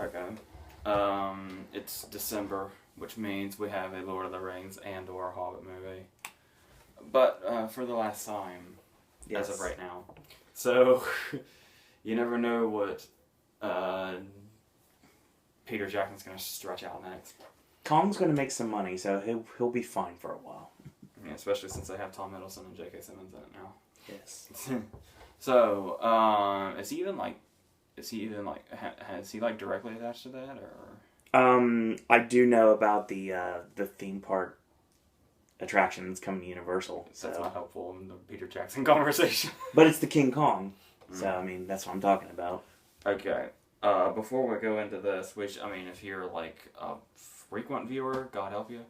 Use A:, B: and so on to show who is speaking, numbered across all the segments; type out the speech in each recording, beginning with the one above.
A: Okay. It's December, which means we have a Lord of the Rings and or a Hobbit movie. But for the last time, as of right now. So, you never know what Peter Jackson's going to stretch out next.
B: Kong's going to make some money, so he'll be fine for a while.
A: Yeah, especially since they have Tom Hiddleston and J.K. Simmons in it now.
B: Yes.
A: So, has he directly attached to that, or?
B: I do know about the theme park attractions coming to Universal.
A: So that's not helpful in the Peter Jackson conversation.
B: But it's the King Kong, so I mean that's what I'm talking about.
A: Okay. Before we go into this, which I mean, if you're like a frequent viewer, God help you.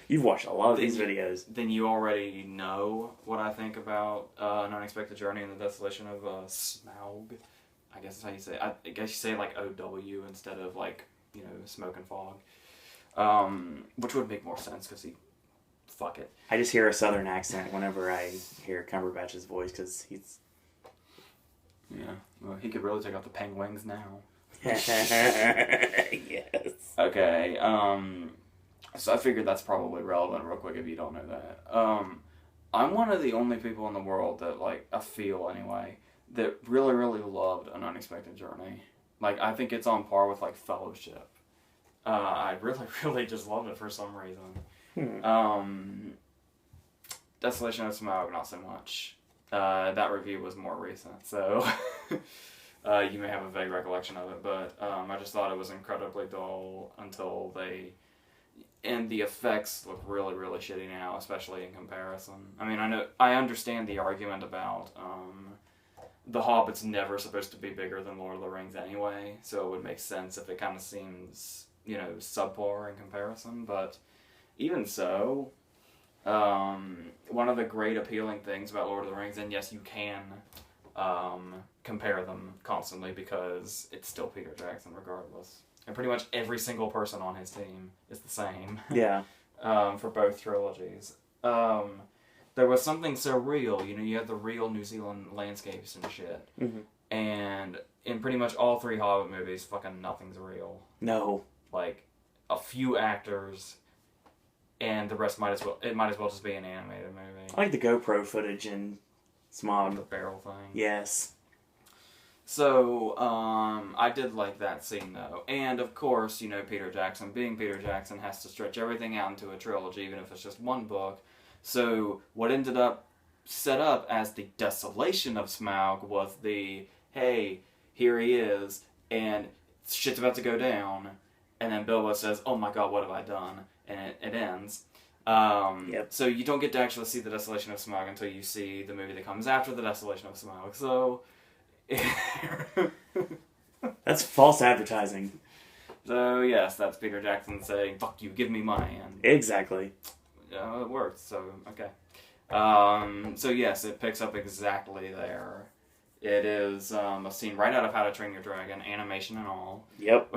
B: You've watched a lot of these videos.
A: Then you already know what I think about An Unexpected Journey in the Desolation of Smaug. I guess that's how you say it. I guess you say it like OW instead of like, smoke and fog. Which would make more sense because fuck it.
B: I just hear a southern accent whenever I hear Cumberbatch's voice because he's...
A: Yeah, well, he could really take out the penguins now.
B: Yes.
A: Okay, so I figured that's probably relevant real quick if you don't know that. I'm one of the only people in the world that, like, I feel anyway, that really, really loved An Unexpected Journey. Like, I think it's on par with, like, Fellowship. I really, really just loved it for some reason. Desolation of Smaug, not so much. That review was more recent, so you may have a vague recollection of it, but I just thought it was incredibly dull until they... And the effects look really, really shitty now, especially in comparison. I mean, I understand the argument about The Hobbit's never supposed to be bigger than Lord of the Rings anyway, so it would make sense if it kind of seems, subpar in comparison, but even so, one of the great appealing things about Lord of the Rings, and yes, you can compare them constantly because it's still Peter Jackson regardless. And pretty much every single person on his team is the same.
B: Yeah.
A: For both trilogies. There was something so real, you had the real New Zealand landscapes and shit.
B: Mm-hmm.
A: And in pretty much all three Hobbit movies, fucking nothing's real.
B: No.
A: Like, a few actors, and the rest might as well just be an animated movie.
B: I like the GoPro footage in Smaug.
A: The barrel thing.
B: Yes.
A: So, I did like that scene, though. And, of course, Peter Jackson, being Peter Jackson, has to stretch everything out into a trilogy, even if it's just one book. So, what ended up set up as the Desolation of Smaug was the, hey, here he is, and shit's about to go down, and then Bilbo says, oh my god, what have I done? And it ends.
B: Yep.
A: So, you don't get to actually see the Desolation of Smaug until you see the movie that comes after the Desolation of Smaug. So...
B: That's false advertising.
A: So yes, that's Peter Jackson saying "fuck you, give me money," and
B: Exactly.
A: it worked. So okay. So yes, it picks up exactly there. It is a scene right out of How to Train Your Dragon, animation and all.
B: Yep.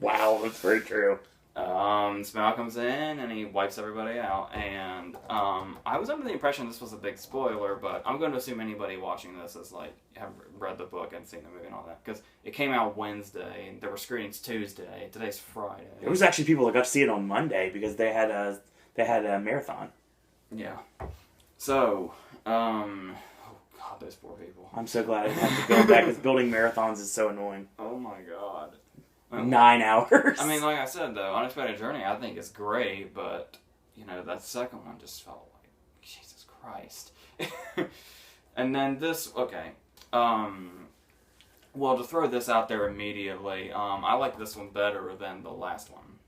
B: Wow, that's very true.
A: Smaug comes in and he wipes everybody out, and I was under the impression this was a big spoiler, but I'm going to assume anybody watching this is like have read the book and seen the movie and all that, because it came out Wednesday and there were screenings Tuesday. Today's Friday.
B: There was actually people that got to see it on Monday because they had a marathon.
A: Yeah. So, oh god, those poor people.
B: I'm so glad I didn't have to go back because building marathons is so annoying.
A: Oh my god.
B: 9 hours.
A: I mean, like I said, though, Unexpected Journey I think is great, but, that second one just felt like, Jesus Christ. And then this, okay. Well, to throw this out there immediately, I like this one better than the last one.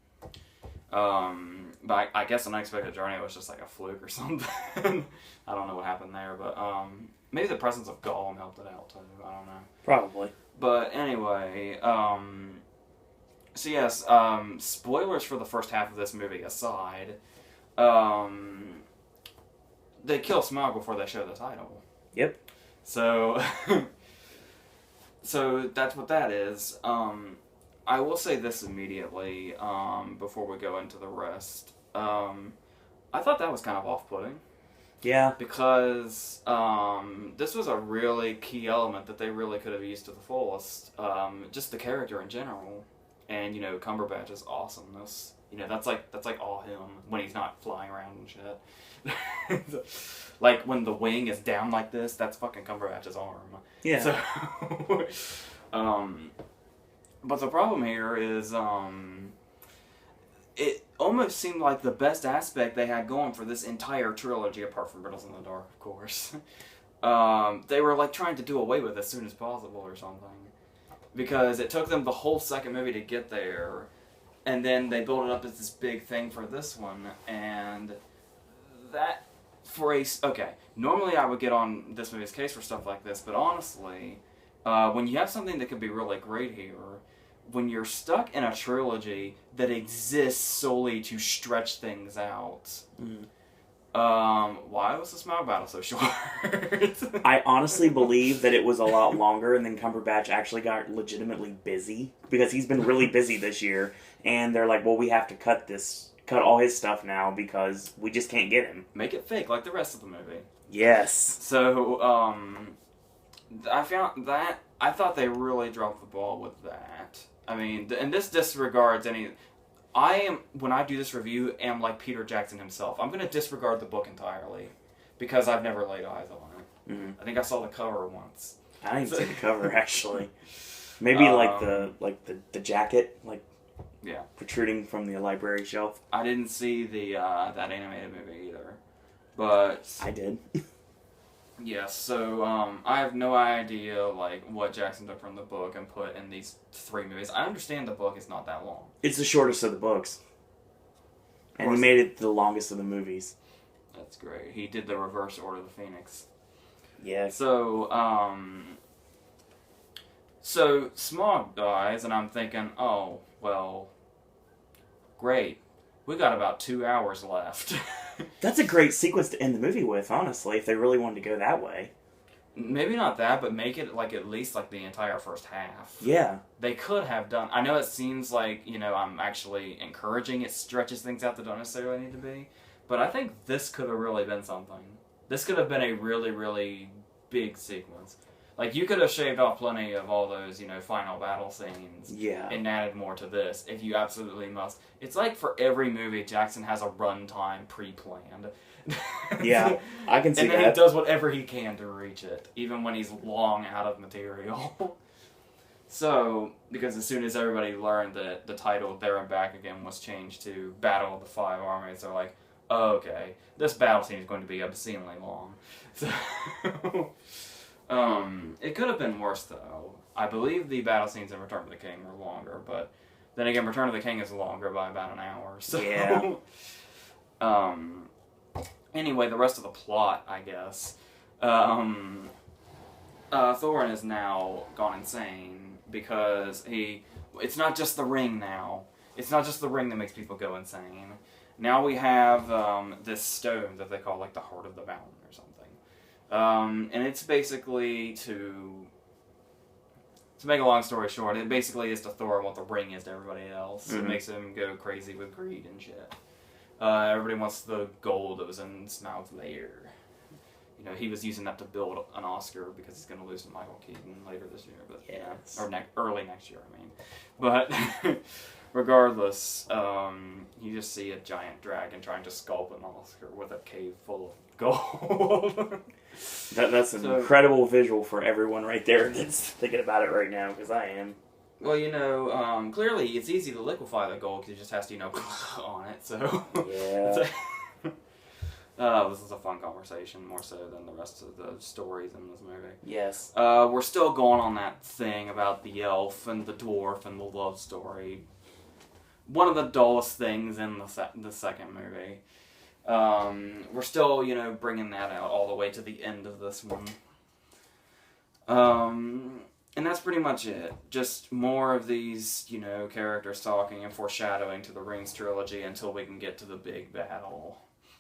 A: But I guess Unexpected Journey was just like a fluke or something. I don't know what happened there, but maybe the presence of Gollum helped it out, too. I don't know.
B: Probably.
A: But anyway, so yes, spoilers for the first half of this movie aside, they kill Smaug before they show the title.
B: Yep.
A: So, so that's what that is. I will say this immediately, before we go into the rest. I thought that was kind of off-putting.
B: Yeah.
A: Because this was a really key element that they really could have used to the fullest. Just the character in general, and Cumberbatch's awesomeness. That's like all him when he's not flying around and shit. Like when the wing is down like this, that's fucking Cumberbatch's arm.
B: Yeah.
A: So, but the problem here is it almost seemed like the best aspect they had going for this entire trilogy, apart from Riddles in the Dark, of course. They were like trying to do away with as soon as possible or something. Because it took them the whole second movie to get there, and then they built it up as this big thing for this one, and that okay, normally I would get on this movie's case for stuff like this, but honestly, when you have something that could be really great here, when you're stuck in a trilogy that exists solely to stretch things out, why was the Smog battle so short?
B: I honestly believe that it was a lot longer, and then Cumberbatch actually got legitimately busy, because he's been really busy this year, and they're like, well, we have to cut all his stuff now, because we just can't get him.
A: Make it fake, like the rest of the movie.
B: Yes.
A: So, I thought they really dropped the ball with that. I mean, and this disregards any... when I do this review, am like Peter Jackson himself. I'm going to disregard the book entirely, because I've never laid eyes on it. Mm-hmm. I think I saw the cover once.
B: I didn't see the cover, actually. Maybe the jacket, protruding from the library shelf.
A: I didn't see the that animated movie either, but
B: I did.
A: Yeah, so I have no idea what Jackson took from the book and put in these 3 movies. I understand the book is not that long.
B: It's the shortest of the books, and he made it the longest of the movies.
A: That's great. He did the reverse Order of the Phoenix.
B: Yeah.
A: So Smaug dies, and I'm thinking, oh well, great. We got about 2 hours left.
B: That's a great sequence to end the movie with, honestly, if they really wanted to go that way.
A: Maybe not that, but make it at least the entire first half.
B: Yeah.
A: They could have done... I know it seems like, I'm actually encouraging it stretches things out that don't necessarily need to be, but I think this could have really been something. This could have been a really, really big sequence. You could have shaved off plenty of all those, final battle scenes.
B: Yeah.
A: And added more to this, if you absolutely must. It's like for every movie, Jackson has a runtime pre-planned.
B: Yeah, I can see that.
A: And then he does whatever he can to reach it, even when he's long out of material. So, because as soon as everybody learned that the title There and Back Again was changed to Battle of the Five Armies, they're like, oh, okay, this battle scene is going to be obscenely long. So... it could have been worse, though. I believe the battle scenes in Return of the King were longer, but then again, Return of the King is longer by about an hour, so... Yeah. Anyway, the rest of the plot, I guess. Thorin has now gone insane, because it's not just the ring now. It's not just the ring that makes people go insane. Now we have, this stone that they call, the Heart of the Mountain, or something. And it's basically to make a long story short, it basically is to Thorin what the ring is to everybody else. Mm-hmm. It makes him go crazy with greed and shit. Everybody wants the gold that was in Smaug's lair. He was using that to build an Oscar because he's going to lose to Michael Keaton later this year, but
B: yes.
A: Or early next year, I mean. But regardless, you just see a giant dragon trying to sculpt an Oscar with a cave full of gold.
B: That's an incredible visual for everyone right there that's thinking about it right now, because I am.
A: Well, clearly it's easy to liquefy the gold because it just has to, on it, so...
B: Yeah.
A: This is a fun conversation, more so than the rest of the stories in this movie.
B: Yes.
A: We're still going on that thing about the elf and the dwarf and the love story. One of the dullest things in the second movie. We're still, bringing that out all the way to the end of this one. And that's pretty much it. Just more of these, characters talking and foreshadowing to the Rings trilogy until we can get to the big battle.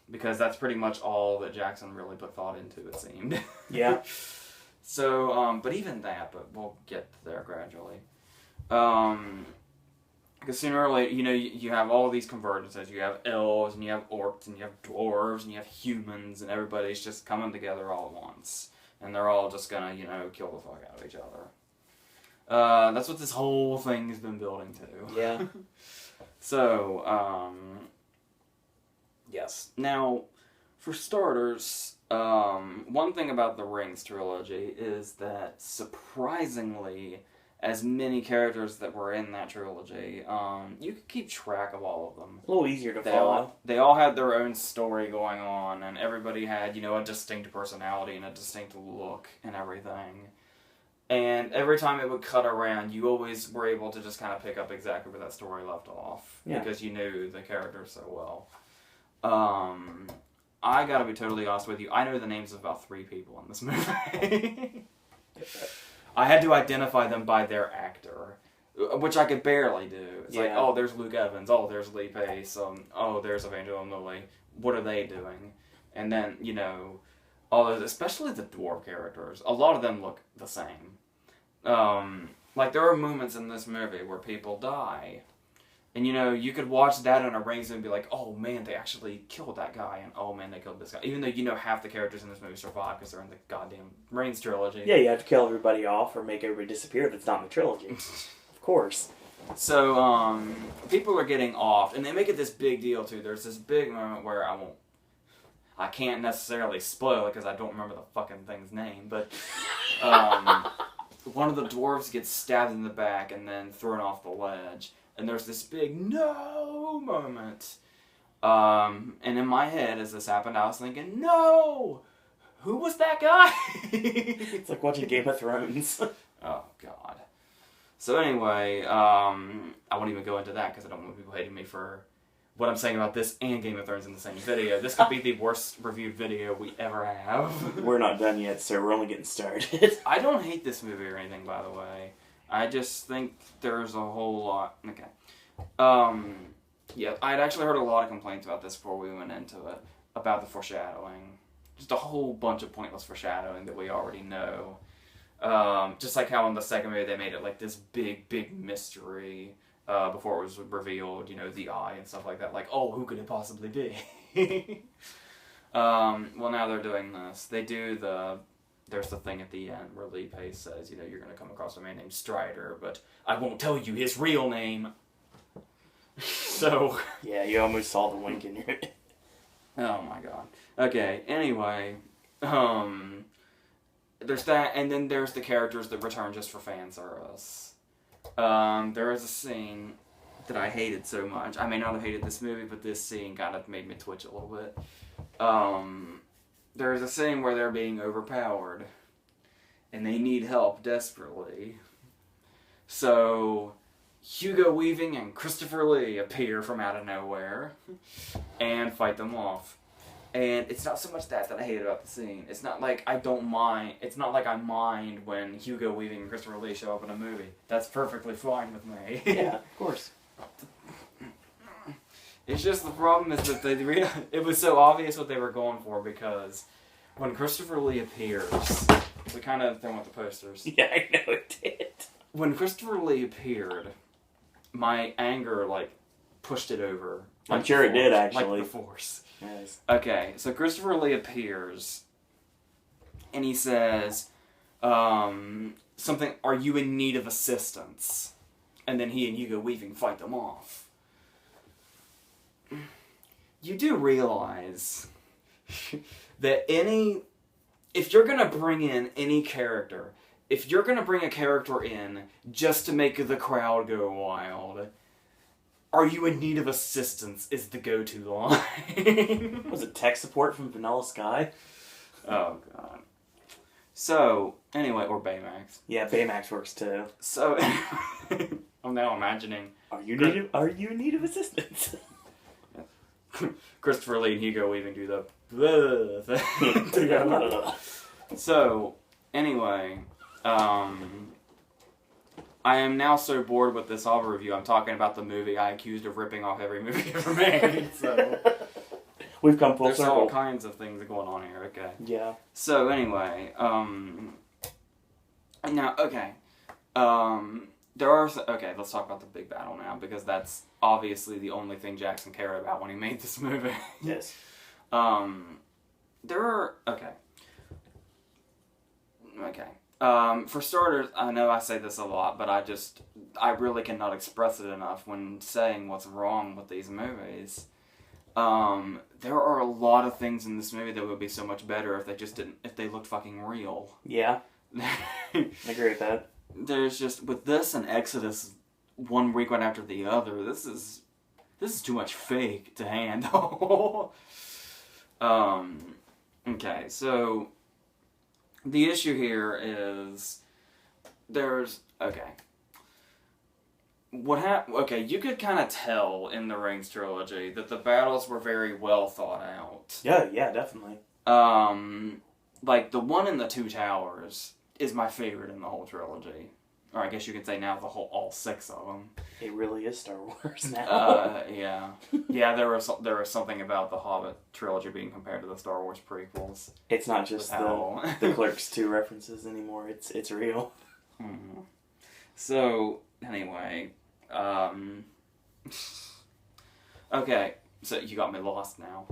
A: Because that's pretty much all that Jackson really put thought into, it seemed.
B: Yeah.
A: So, but even that, but we'll get there gradually. Because sooner or later, you have all these convergences. You have elves, and you have orcs, and you have dwarves, and you have humans, and everybody's just coming together all at once. And they're all just gonna, kill the fuck out of each other. That's what this whole thing has been building to.
B: Yeah.
A: So, yes. Now, for starters, one thing about the Rings trilogy is that, surprisingly, as many characters that were in that trilogy, you could keep track of all of them.
B: A little easier to follow.
A: They all had their own story going on, and everybody had, a distinct personality and a distinct look and everything. And every time it would cut around, you always were able to just kind of pick up exactly where that story left off.
B: Yeah.
A: Because you knew the characters so well. I gotta be totally honest with you, I know the names of about 3 people in this movie. I had to identify them by their actor, which I could barely do. It's like, oh, there's Luke Evans, oh, there's Lee Pace, oh, there's Evangeline Lilly. What are they doing? And then, all those, especially the dwarf characters, a lot of them look the same. Like, there are moments in this movie where people die. And, you could watch that in a Rings and be like, oh, man, they actually killed that guy. And, oh, man, they killed this guy. Even though, half the characters in this movie survive because they're in the goddamn Rings trilogy.
B: Yeah, you have to kill everybody off or make everybody disappear that's not in the trilogy. Of course.
A: So, people are getting off. And they make it this big deal, too. There's this big moment where I can't necessarily spoil it because I don't remember the fucking thing's name. But, one of the dwarves gets stabbed in the back and then thrown off the ledge. And there's this big no moment. And in my head, as this happened, I was thinking, no! Who was that guy?
B: It's like watching Game of Thrones.
A: Oh, God. So anyway, I won't even go into that because I don't want people hating me for what I'm saying about this and Game of Thrones in the same video. This could be the worst reviewed video we ever have.
B: We're not done yet, sir. We're only getting started.
A: I don't hate this movie or anything, by the way. I just think there's a whole lot... Okay. Yeah, I'd actually heard a lot of complaints about this before we went into it. About the foreshadowing. Just a whole bunch of pointless foreshadowing that we already know. Just like how in the second movie they made it like this big, big mystery before it was revealed, the eye and stuff like that. Like, oh, who could it possibly be? Well, now they're doing this. They do There's the thing at the end where Lee Pace says, you're going to come across a man named Strider, but I won't tell you his real name. So...
B: Yeah, you almost saw the wink in your...
A: Oh my god. Okay, anyway. There's that, and then there's the characters that return just for fan service. There is a scene that I hated so much. I may not have hated this movie, but this scene kind of made me twitch a little bit. There's a scene where they're being overpowered, and they need help desperately. So, Hugo Weaving and Christopher Lee appear from out of nowhere, and fight them off. And it's not so much that I hate about the scene. It's not like I don't mind. It's not like I mind when Hugo Weaving and Christopher Lee show up in a movie. That's perfectly fine with me.
B: Yeah, of course.
A: It's just the problem is that it was so obvious what they were going for because when Christopher Lee appears, we kind of throw out the posters.
B: Yeah, I know it did.
A: When Christopher Lee appeared, my anger pushed it over.
B: I'm sure it did actually.
A: Like the Force.
B: Yes.
A: Okay, so Christopher Lee appears, and he says, something, are you in need of assistance? And then he and Hugo Weaving fight them off. You do realize that if you're going to bring in any character, if you're going to bring a character in just to make the crowd go wild, are you in need of assistance is the go-to line.
B: Was it tech support from Vanilla Sky?
A: Oh, God. So, anyway, or Baymax.
B: Yeah, Baymax works too.
A: So, I'm now imagining...
B: Are you in need of assistance?
A: Christopher Lee and Hugo Weaving do the thing together. So, anyway, I am now so bored with this Hobbit review, I'm talking about the movie I accused of ripping off every movie ever made, so...
B: We've come full circle.
A: There's all kinds of things going on here, okay.
B: Yeah.
A: So, anyway, now, okay, there are... Okay, let's talk about the big battle now, because that's obviously the only thing Jackson cared about when he made this movie.
B: Yes.
A: There are... Okay. For starters, I know I say this a lot, but I really cannot express it enough when saying what's wrong with these movies. There are a lot of things in this movie that would be so much better if they looked fucking real.
B: Yeah. I agree with that.
A: There's just, with this and Exodus one week right after the other, this is too much fake to handle. Okay, so the issue here is you could kind of tell in the Rings trilogy that the battles were very well thought out.
B: Yeah, definitely.
A: Like the one in the Two Towers is my favorite in the whole trilogy. Or I guess you could say now all 6 of them.
B: It really is Star Wars now.
A: Yeah. Yeah, there was something about the Hobbit trilogy being compared to the Star Wars prequels.
B: It's not just the Clerks 2 references anymore. It's real.
A: Mm-hmm. So, anyway, okay, so you got me lost now.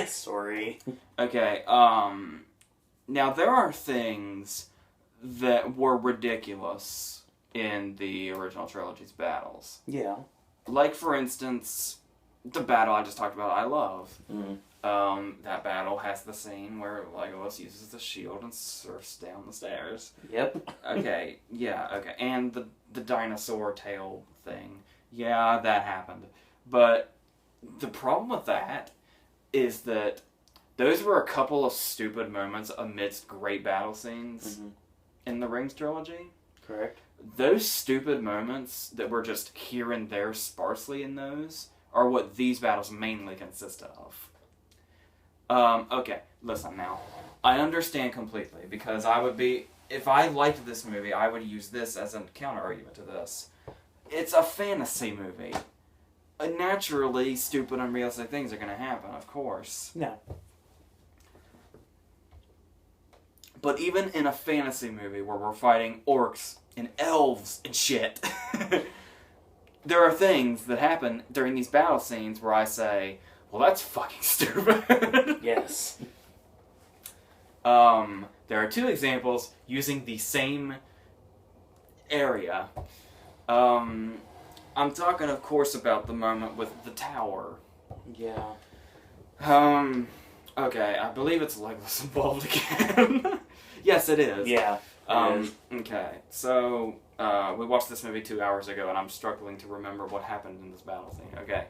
B: Sorry.
A: Okay, now there are things that were ridiculous in the original trilogy's battles.
B: Yeah.
A: Like, for instance, the battle I just talked about, I love.
B: Mm.
A: That battle has the scene where Legolas uses the shield and surfs down the stairs.
B: Yep.
A: Okay, yeah, okay. And the dinosaur tail thing. Yeah, that happened. But the problem with that is that those were a couple of stupid moments amidst great battle scenes in the Rings trilogy.
B: Correct.
A: Those stupid moments that were just here and there sparsely in those are what these battles mainly consist of. Okay, listen now. I understand completely, because if I liked this movie, I would use this as a counter-argument to this. It's a fantasy movie. Naturally, stupid, unrealistic things are going to happen, of course.
B: No.
A: But even in a fantasy movie where we're fighting orcs and elves and shit, there are things that happen during these battle scenes where I say, well, that's fucking stupid.
B: Yes.
A: There are 2 examples using the same area. I'm talking, of course, about the moment with the tower.
B: Yeah.
A: Okay, I believe it's Legolas involved again. Yes, it is.
B: Yeah.
A: Okay, so, we watched this movie 2 hours ago, and I'm struggling to remember what happened in this battle scene. Okay.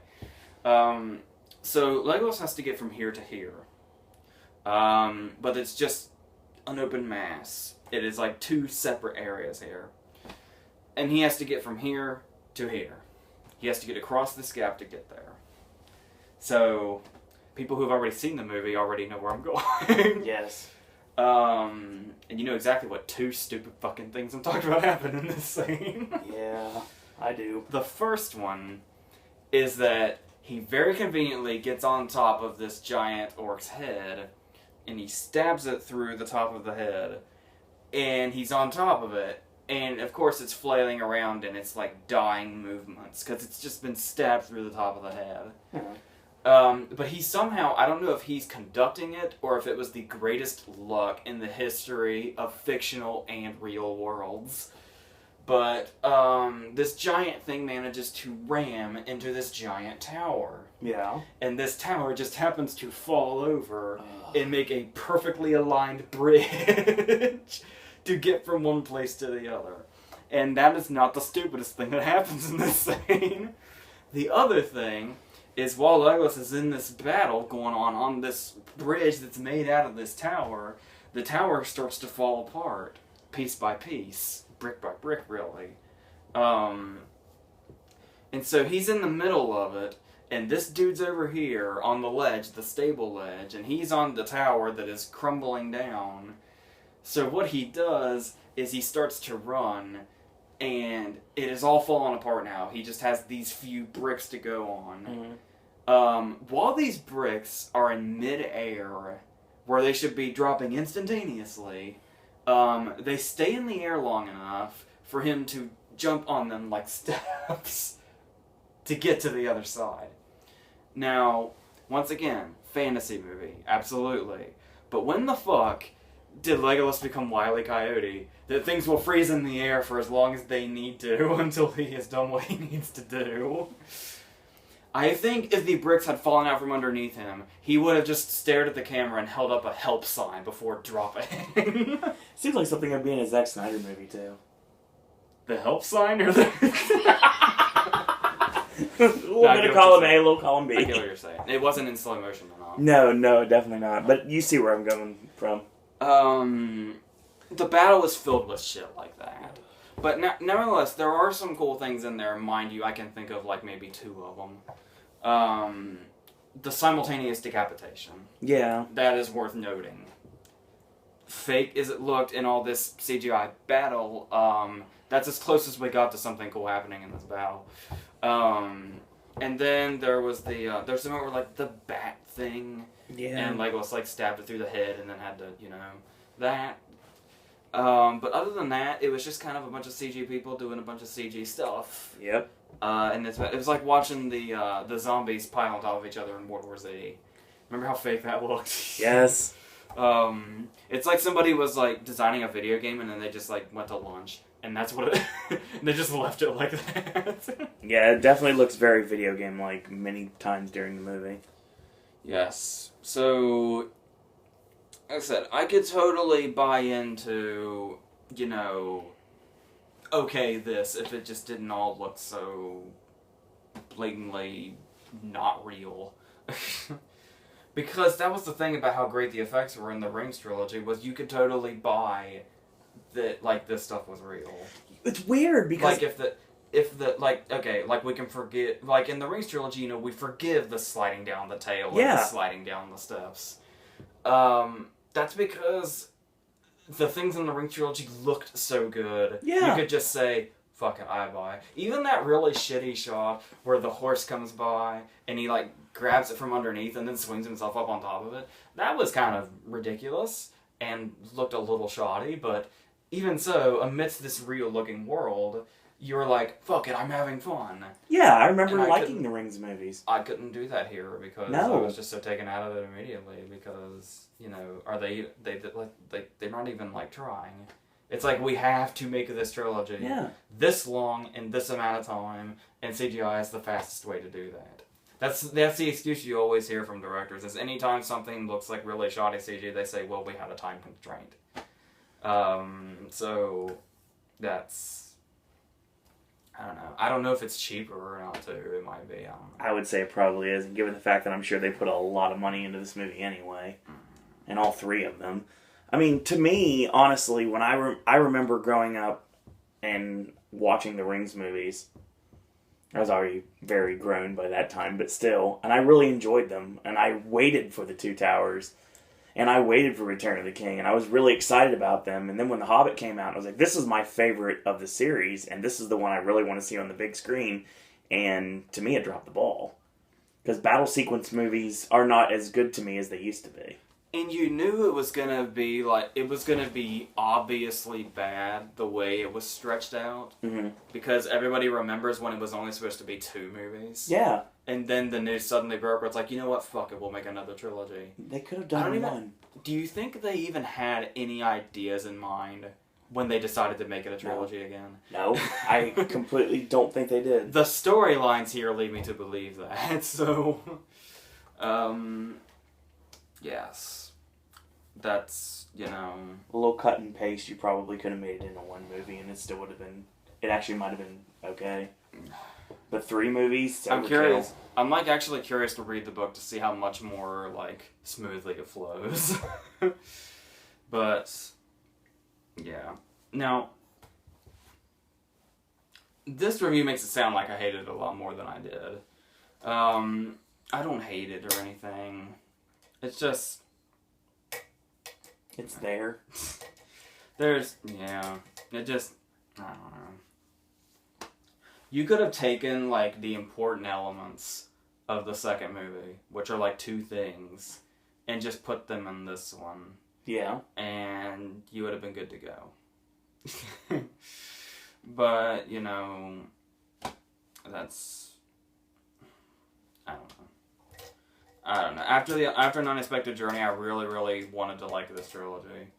A: So, Legolas has to get from here to here. But it's just an open mass. It is like 2 separate areas here. And he has to get from here to here. He has to get across this gap to get there. So, people who've already seen the movie already know where I'm going.
B: Yes.
A: And you know exactly what 2 stupid fucking things I'm talking about happen in this scene.
B: Yeah, I do.
A: The first one is that he very conveniently gets on top of this giant orc's head, and he stabs it through the top of the head, and he's on top of it, and of course it's flailing around and it's like dying movements, because it's just been stabbed through the top of the head. But he somehow, I don't know if he's conducting it, or if it was the greatest luck in the history of fictional and real worlds, but this giant thing manages to ram into this giant tower.
B: Yeah.
A: And this tower just happens to fall over and make a perfectly aligned bridge to get from one place to the other. And that is not the stupidest thing that happens in this scene. The other thing is, while Legolas is in this battle going on this bridge that's made out of this tower, the tower starts to fall apart, piece by piece, brick by brick, really. And so he's in the middle of it, and this dude's over here on the ledge, the stable ledge, and he's on the tower that is crumbling down. So what he does is he starts to run, and it is all falling apart now. He just has these few bricks to go on. While these bricks are in mid-air, where they should be dropping instantaneously, they stay in the air long enough for him to jump on them like steps to get to the other side. Now, once again, fantasy movie, absolutely. But when the fuck did Legolas become Wile E. Coyote that things will freeze in the air for as long as they need to until he has done what he needs to do? I think if the bricks had fallen out from underneath him, he would have just stared at the camera and held up a help sign before dropping.
B: Seems like something would be in a Zack Snyder movie, too.
A: The help sign or the...
B: little bit of column A, a little column B.
A: I get what you're saying. It wasn't in slow motion at all.
B: No, definitely not. But you see where I'm going from.
A: The battle is filled with shit like that. But nevertheless, there are some cool things in there. Mind you, I can think of like maybe 2 of them. The simultaneous decapitation.
B: Yeah.
A: That is worth noting. Fake as it looked in all this CGI battle, that's as close as we got to something cool happening in this battle. And then there was there's the moment where like the bat thing, and Legolas like stabbed it through the head and then had to, that. But other than that, it was just kind of a bunch of CG people doing a bunch of CG stuff.
B: Yep.
A: And it was like watching the zombies pile on top of each other in World War Z. Remember how fake that looked?
B: Yes.
A: It's like somebody was like designing a video game and then they just like went to lunch. And that's what it... they just left it like that.
B: Yeah, it definitely looks very video game-like many times during the movie.
A: Yes. So, like I said, I could totally buy into, okay, this, if it just didn't all look so blatantly not real. Because that was the thing about how great the effects were in the Rings trilogy, was you could totally buy that, like, this stuff was real.
B: It's weird because...
A: Like, we can forget... Like, in the Rings trilogy, we forgive the sliding down the tail and the sliding down the steps. That's because the things in the Rings trilogy looked so good.
B: Yeah.
A: You could just say, fuck it, I buy. Even that really shitty shot where the horse comes by and he, like, grabs it from underneath and then swings himself up on top of it, that was kind of ridiculous and looked a little shoddy, but... Even so, amidst this real-looking world, you were like, fuck it, I'm having fun.
B: Yeah, I remember liking the Rings movies.
A: I couldn't do that here because I was just so taken out of it immediately because, they're not even, like, trying. It's like, we have to make this trilogy this long in this amount of time, and CGI is the fastest way to do that. That's the excuse you always hear from directors, is anytime something looks like really shoddy CG, they say, well, we had a time constraint. So that's, I don't know. I don't know if it's cheaper or not, too. It might be.
B: I would say it probably is, given the fact that I'm sure they put a lot of money into this movie anyway. And all 3 of them. I mean, to me, honestly, when I remember growing up and watching the Rings movies, I was already very grown by that time, but still. And I really enjoyed them. And I waited for the 2 Towers. And I waited for Return of the King, and I was really excited about them. And then when The Hobbit came out, I was like, this is my favorite of the series, and this is the one I really want to see on the big screen. And to me, it dropped the ball. Because battle sequence movies are not as good to me as they used to be.
A: And you knew it was going to be, obviously bad the way it was stretched out. Mm-hmm. Because everybody remembers when it was only supposed to be 2 movies.
B: Yeah.
A: And then the news suddenly broke where it's like, you know what, fuck it, we'll make another trilogy.
B: They could have done one.
A: Do you think they even had any ideas in mind when they decided to make it a trilogy again?
B: No, I completely don't think they did.
A: The storylines here lead me to believe that, so... yes. That's,
B: A little cut and paste, you probably could have made it into 1 movie and it still would have been... It actually might have been okay. But 3 movies?
A: I'm curious. I'm, actually curious to read the book to see how much more, smoothly it flows. But, yeah. Now, this review makes it sound like I hated it a lot more than I did. I don't hate it or anything. It's just...
B: It's there.
A: It just... I don't know. You could have taken, the important elements of the second movie, which are, 2 things, and just put them in this one.
B: Yeah.
A: And you would have been good to go. But, you know, that's... I don't know. After An Unexpected Journey, I really, really wanted to like this trilogy.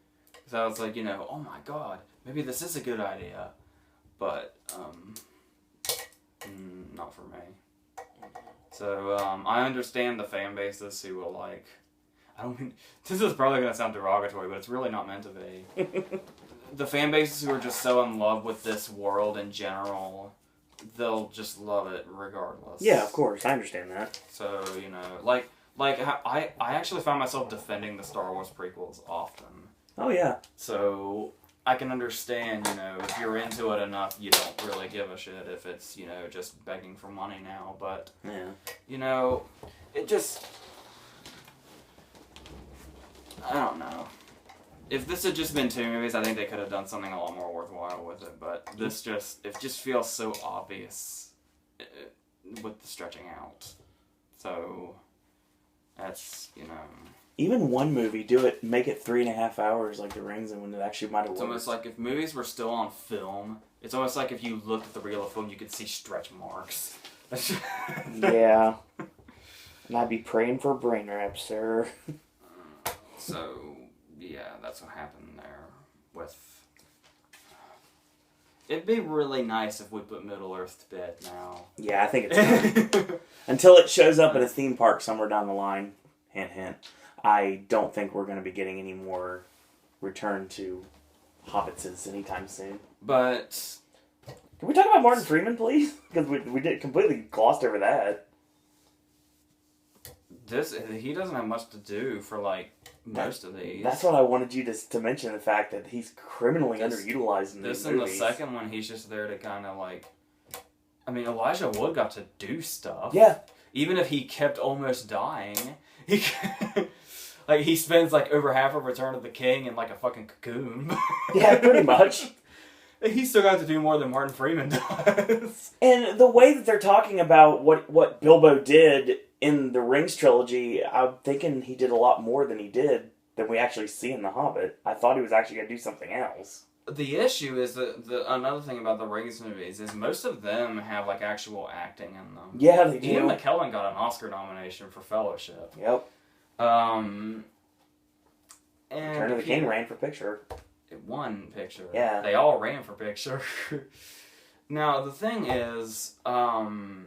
A: So I was like, you know, oh my god, maybe this is a good idea. But, not for me. So, I understand the fan bases who will like... I don't mean... This is probably going to sound derogatory, but it's really not meant to be. The fan bases who are just so in love with this world in general, they'll just love it regardless.
B: Yeah, of course. I understand that.
A: So, you know, I actually find myself defending the Star Wars prequels often.
B: Oh, yeah.
A: So, I can understand, you know, if you're into it enough, you don't really give a shit if it's, you know, just begging for money now. But,
B: yeah.
A: You know, it just... I don't know. If this had just been 2 movies, I think they could have done something a lot more worthwhile with it. But this it just feels so obvious with the stretching out. So, that's, you know...
B: Even one movie, make it 3.5 hours like The Rings, and when it actually might have worked.
A: It's almost like if movies were still on film, it's almost like if you looked at the reel of film, you could see stretch marks.
B: Yeah. And I'd be praying for brain wrap, sir.
A: So, yeah, that's what happened there with... It'd be really nice if we put Middle-earth to bed now.
B: Yeah, I think it's time. Until it shows up at a theme park somewhere down the line, hint, hint, I don't think we're going to be getting any more return to Hobbitses anytime soon.
A: But...
B: Can we talk about Martin Freeman, please? Because we did completely glossed over that.
A: He doesn't have much to do for, like, most of these.
B: That's what I wanted you to mention, the fact that he's criminally underutilized in these movies.
A: And the second one, he's just there to kind of, like... I mean, Elijah Wood got to do stuff.
B: Yeah.
A: Even if he kept almost dying. Like, he spends, like, over half of Return of the King in, like, a fucking cocoon.
B: Yeah, pretty much.
A: He still got to do more than Martin Freeman does.
B: And the way that they're talking about what Bilbo did in the Rings trilogy, I'm thinking he did a lot more than we actually see in The Hobbit. I thought he was actually going to do something else.
A: The issue is that another thing about the Rings movies is most of them have, like, actual acting in them.
B: Yeah, they do.
A: Ian McKellen got an Oscar nomination for Fellowship.
B: Yep.
A: And
B: Return of the King ran for picture.
A: It won picture.
B: Yeah.
A: They all ran for picture. Now, the thing is, the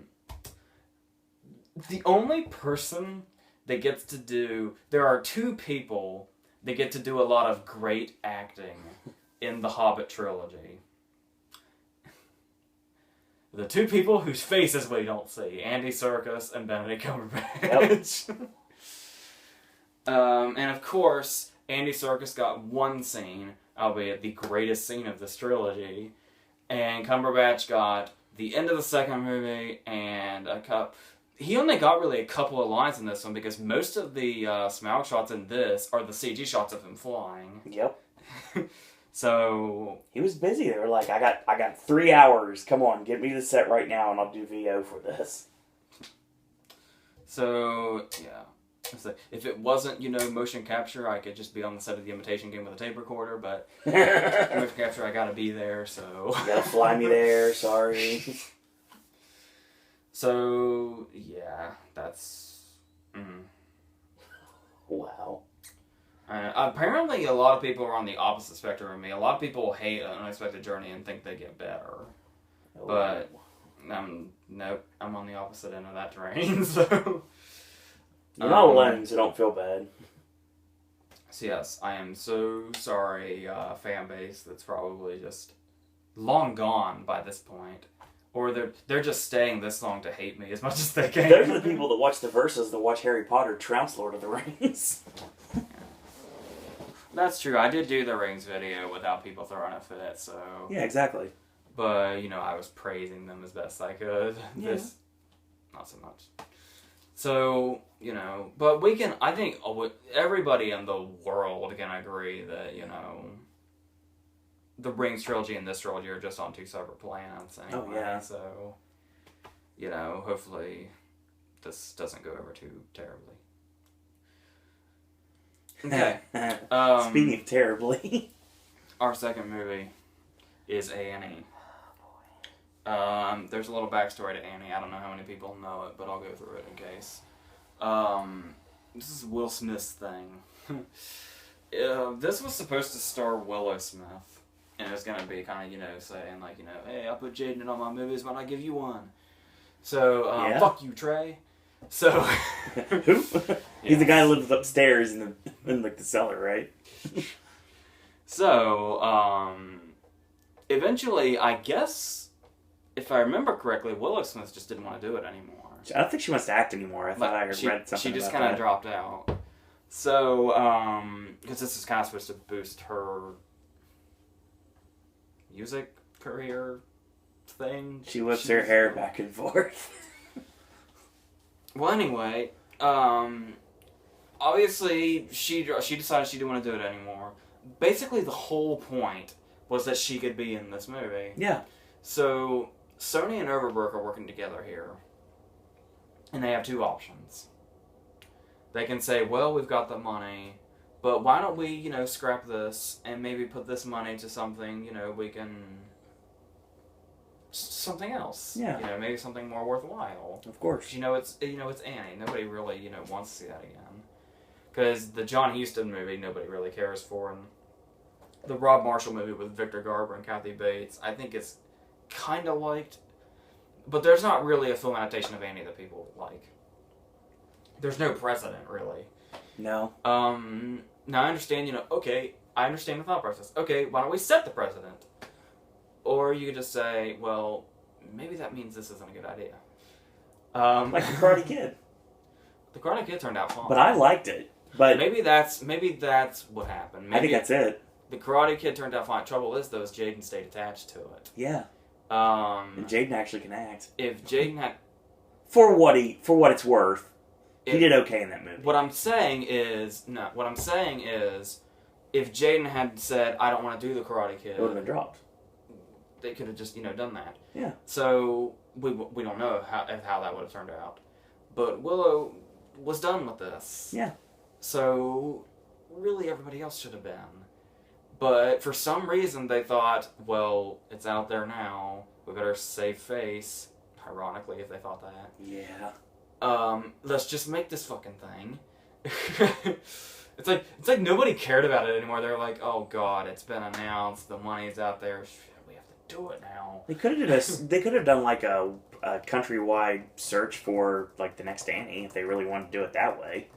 A: only person that gets to do... There are 2 people that get to do a lot of great acting in the Hobbit trilogy. The 2 people whose faces we don't see. Andy Serkis and Benedict Cumberbatch. Yep. And of course, Andy Serkis got one scene, albeit the greatest scene of this trilogy, and Cumberbatch got the end of the second movie and he only got really a couple of lines in this one because most of the Smaug shots in this are the CG shots of him flying.
B: Yep.
A: So
B: he was busy. They were like, I got 3 hours. Come on, get me the set right now, and I'll do VO for this.
A: So yeah. If it wasn't, you know, motion capture, I could just be on the set of The Imitation Game with a tape recorder, but motion capture, I gotta be there, so...
B: You gotta fly me there, sorry.
A: So, yeah, that's...
B: Wow.
A: Apparently, a lot of people are on the opposite spectrum of me. A lot of people hate An Unexpected Journey and think they get better. Oh. But, nope, I'm on the opposite end of that terrain, so...
B: You're not alone, so don't feel bad.
A: So yes, I am so sorry, fan base that's probably just long gone by this point. Or they're just staying this long to hate me as much as they can.
B: Those are the people that watch the verses that watch Harry Potter trounce Lord of the Rings.
A: Yeah. That's true. I did do the Rings video without people throwing a fit, so...
B: Yeah, exactly.
A: But, you know, I was praising them as best I could.
B: Yeah.
A: This, not so much. So, you know, but we can, I think everybody in the world can agree that, you know, the Rings trilogy and this trilogy are just on 2 separate planets anyway.
B: Oh, yeah.
A: So, you know, hopefully this doesn't go over too terribly. Okay.
B: Speaking of terribly.
A: Our second movie is A&E. There's a little backstory to Annie. I don't know how many people know it, but I'll go through it in case. This is Will Smith's thing. This was supposed to star Willow Smith, and it was gonna be kind of, saying like, hey, I put Jaden in all my movies, but I give you one. So, fuck you, Trey. So,
B: who? He's the guy who lives upstairs in the cellar, right?
A: So, eventually, I guess, if I remember correctly, Willow Smith just didn't want to do it anymore.
B: I don't think she wants to act anymore. I thought I read something.
A: She just
B: kind of
A: dropped out. So, because this is kind of supposed to boost her music career thing.
B: She whips her hair back and forth.
A: Well, anyway, obviously she decided she didn't want to do it anymore. Basically, the whole point was that she could be in this movie.
B: Yeah.
A: So Sony and Overbrook are working together here, and they have two options. They can say, well, we've got the money, but why don't we, scrap this and maybe put this money to something, we can... something else.
B: Yeah.
A: Maybe something more worthwhile.
B: Of course.
A: It's Annie. Nobody really, wants to see that again. Because the John Huston movie, nobody really cares for, and the Rob Marshall movie with Victor Garber and Kathy Bates, I think it's kind of liked, but there's not really a film adaptation of Annie that people like. There's no precedent, really.
B: No.
A: Now I understand, okay, I understand the thought process. Okay, why don't we set the precedent? Or you could just say, well, maybe that means this isn't a good idea.
B: Like the Karate Kid.
A: The Karate Kid turned out fine.
B: But I liked it. But
A: maybe that's what happened. Maybe
B: I think that's it.
A: The Karate Kid turned out fine. Trouble is, though, is Jaden stayed attached to it.
B: Yeah. And Jaden actually can act.
A: If Jaden had...
B: For what it's worth, he did okay in that movie.
A: What I'm saying is, if Jaden had said, I don't want to do the Karate Kid...
B: It would have been dropped.
A: They could have just, done that.
B: Yeah.
A: So, we don't know how that would have turned out. But Willow was done with this.
B: Yeah.
A: So, really everybody else should have been. But for some reason they thought, well, it's out there now, we better save face. Ironically, if they thought that.
B: Yeah.
A: Let's just make this fucking thing. It's like nobody cared about it anymore. They're like, oh god, it's been announced, the money's out there, we have to do it now.
B: They could have done like a countrywide search for like the next Annie if they really wanted to do it that way.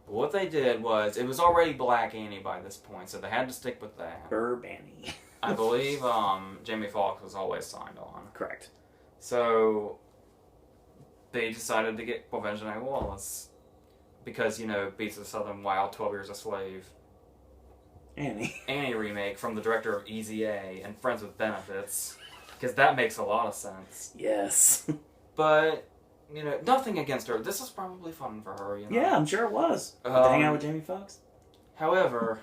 A: What they did was, it was already Black Annie by this point, so they had to stick with that.
B: Herb Annie.
A: I believe Jamie Foxx was always signed on.
B: Correct.
A: So they decided to get Quvenzhané Wallace because, Beats of the Southern Wild, 12 Years a Slave. Annie remake from the director of Easy A and Friends with Benefits, because that makes a lot of sense.
B: Yes.
A: But, nothing against her. This is probably fun for her,
B: Yeah, I'm sure it was. To hang out with Jamie Foxx.
A: However,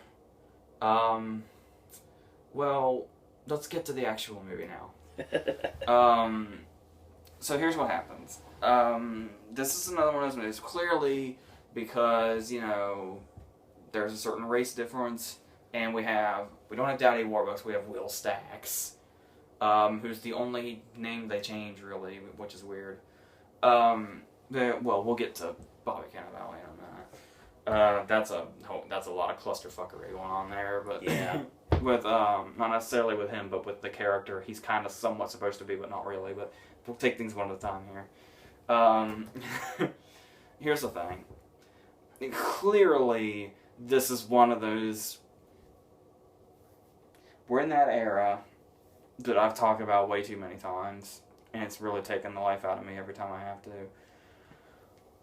A: well, let's get to the actual movie now. So here's what happens. This is another one of those movies, clearly because, there's a certain race difference, and we don't have Daddy Warbucks, we have Will Stacks, who's the only name they change, really, which is weird. Well, we'll get to Bobby Cannavale in a minute. That's a lot of clusterfuckery going on there, but
B: yeah.
A: With not necessarily with him, but with the character, he's kind of somewhat supposed to be, but not really. But we'll take things one at a time here. Here's the thing. Clearly, this is one of those. We're in that era that I've talked about way too many times, and it's really taken the life out of me every time I have to.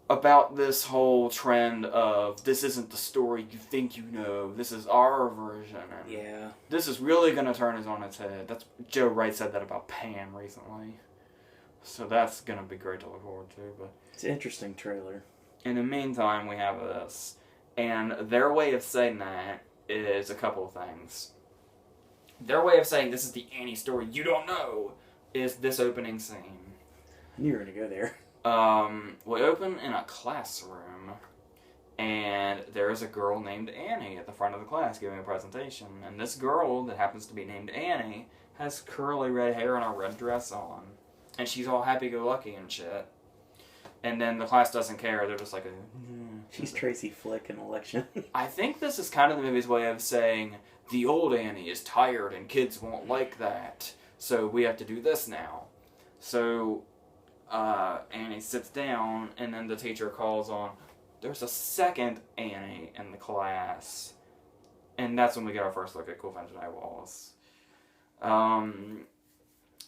A: About this whole trend of, this isn't the story you think you know, this is our version, and
B: yeah.
A: This is really going to turn us on its head. That's Joe Wright said that about Pam recently. So that's going to be great to look forward to. But
B: it's an interesting trailer.
A: In the meantime, we have this. And their way of saying that is a couple of things. Their way of saying, this is the Annie story you don't know, is this opening scene.
B: I knew you were going to go there.
A: We open in a classroom, And there is a girl named Annie at the front of the class giving a presentation. And this girl that happens to be named Annie has curly red hair and a red dress on. And she's all happy-go-lucky and shit. And then the class doesn't care. They're just like,
B: she's Tracy Flick in Election.
A: I think this is kind of the movie's way of saying, the old Annie is tired and kids won't like that. So we have to do this now. So Annie sits down, and then the teacher calls on, there's a second Annie in the class. And that's when we get our first look at Convention Walls. And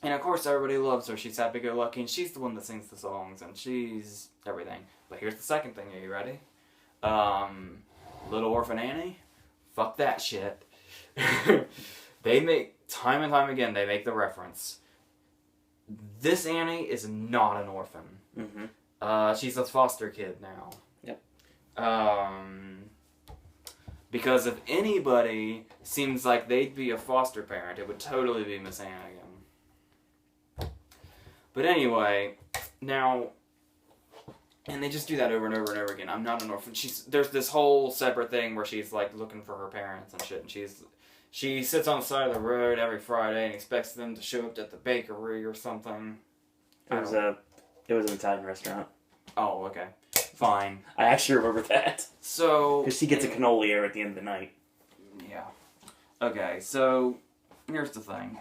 A: of course everybody loves her. She's happy-go-lucky, and she's the one that sings the songs, and she's everything. But here's the second thing. Are you ready? Little Orphan Annie? Fuck that shit. They make, time and time again, they make the reference. This Annie is not an orphan.
B: Mm-hmm.
A: She's a foster kid now.
B: Yep.
A: Because if anybody seems like they'd be a foster parent, it would totally be Miss Hannigan. But anyway, now, and they just do that over and over and over again. I'm not an orphan. There's this whole separate thing where she's like looking for her parents and shit, and she sits on the side of the road every Friday and expects them to show up at the bakery or something.
B: It was an Italian restaurant.
A: Oh, okay. Fine.
B: I actually remember that.
A: So...
B: because she gets a cannoli at the end of the night.
A: Yeah. Okay, so here's the thing.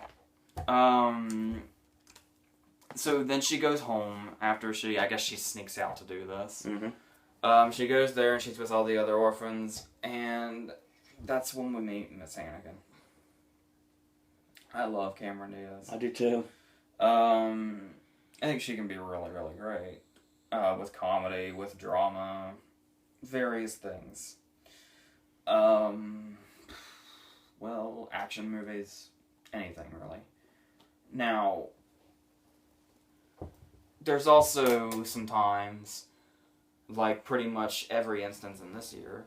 A: So then she goes home after I guess she sneaks out to do this.
B: Mm-hmm.
A: She goes there and she's with all the other orphans, and that's when we meet Miss Hannigan. I love Cameron Diaz.
B: I do too.
A: I think she can be really, really great. With comedy, with drama, various things. Well, action movies, anything really. Now, there's also some times, like pretty much every instance in this year,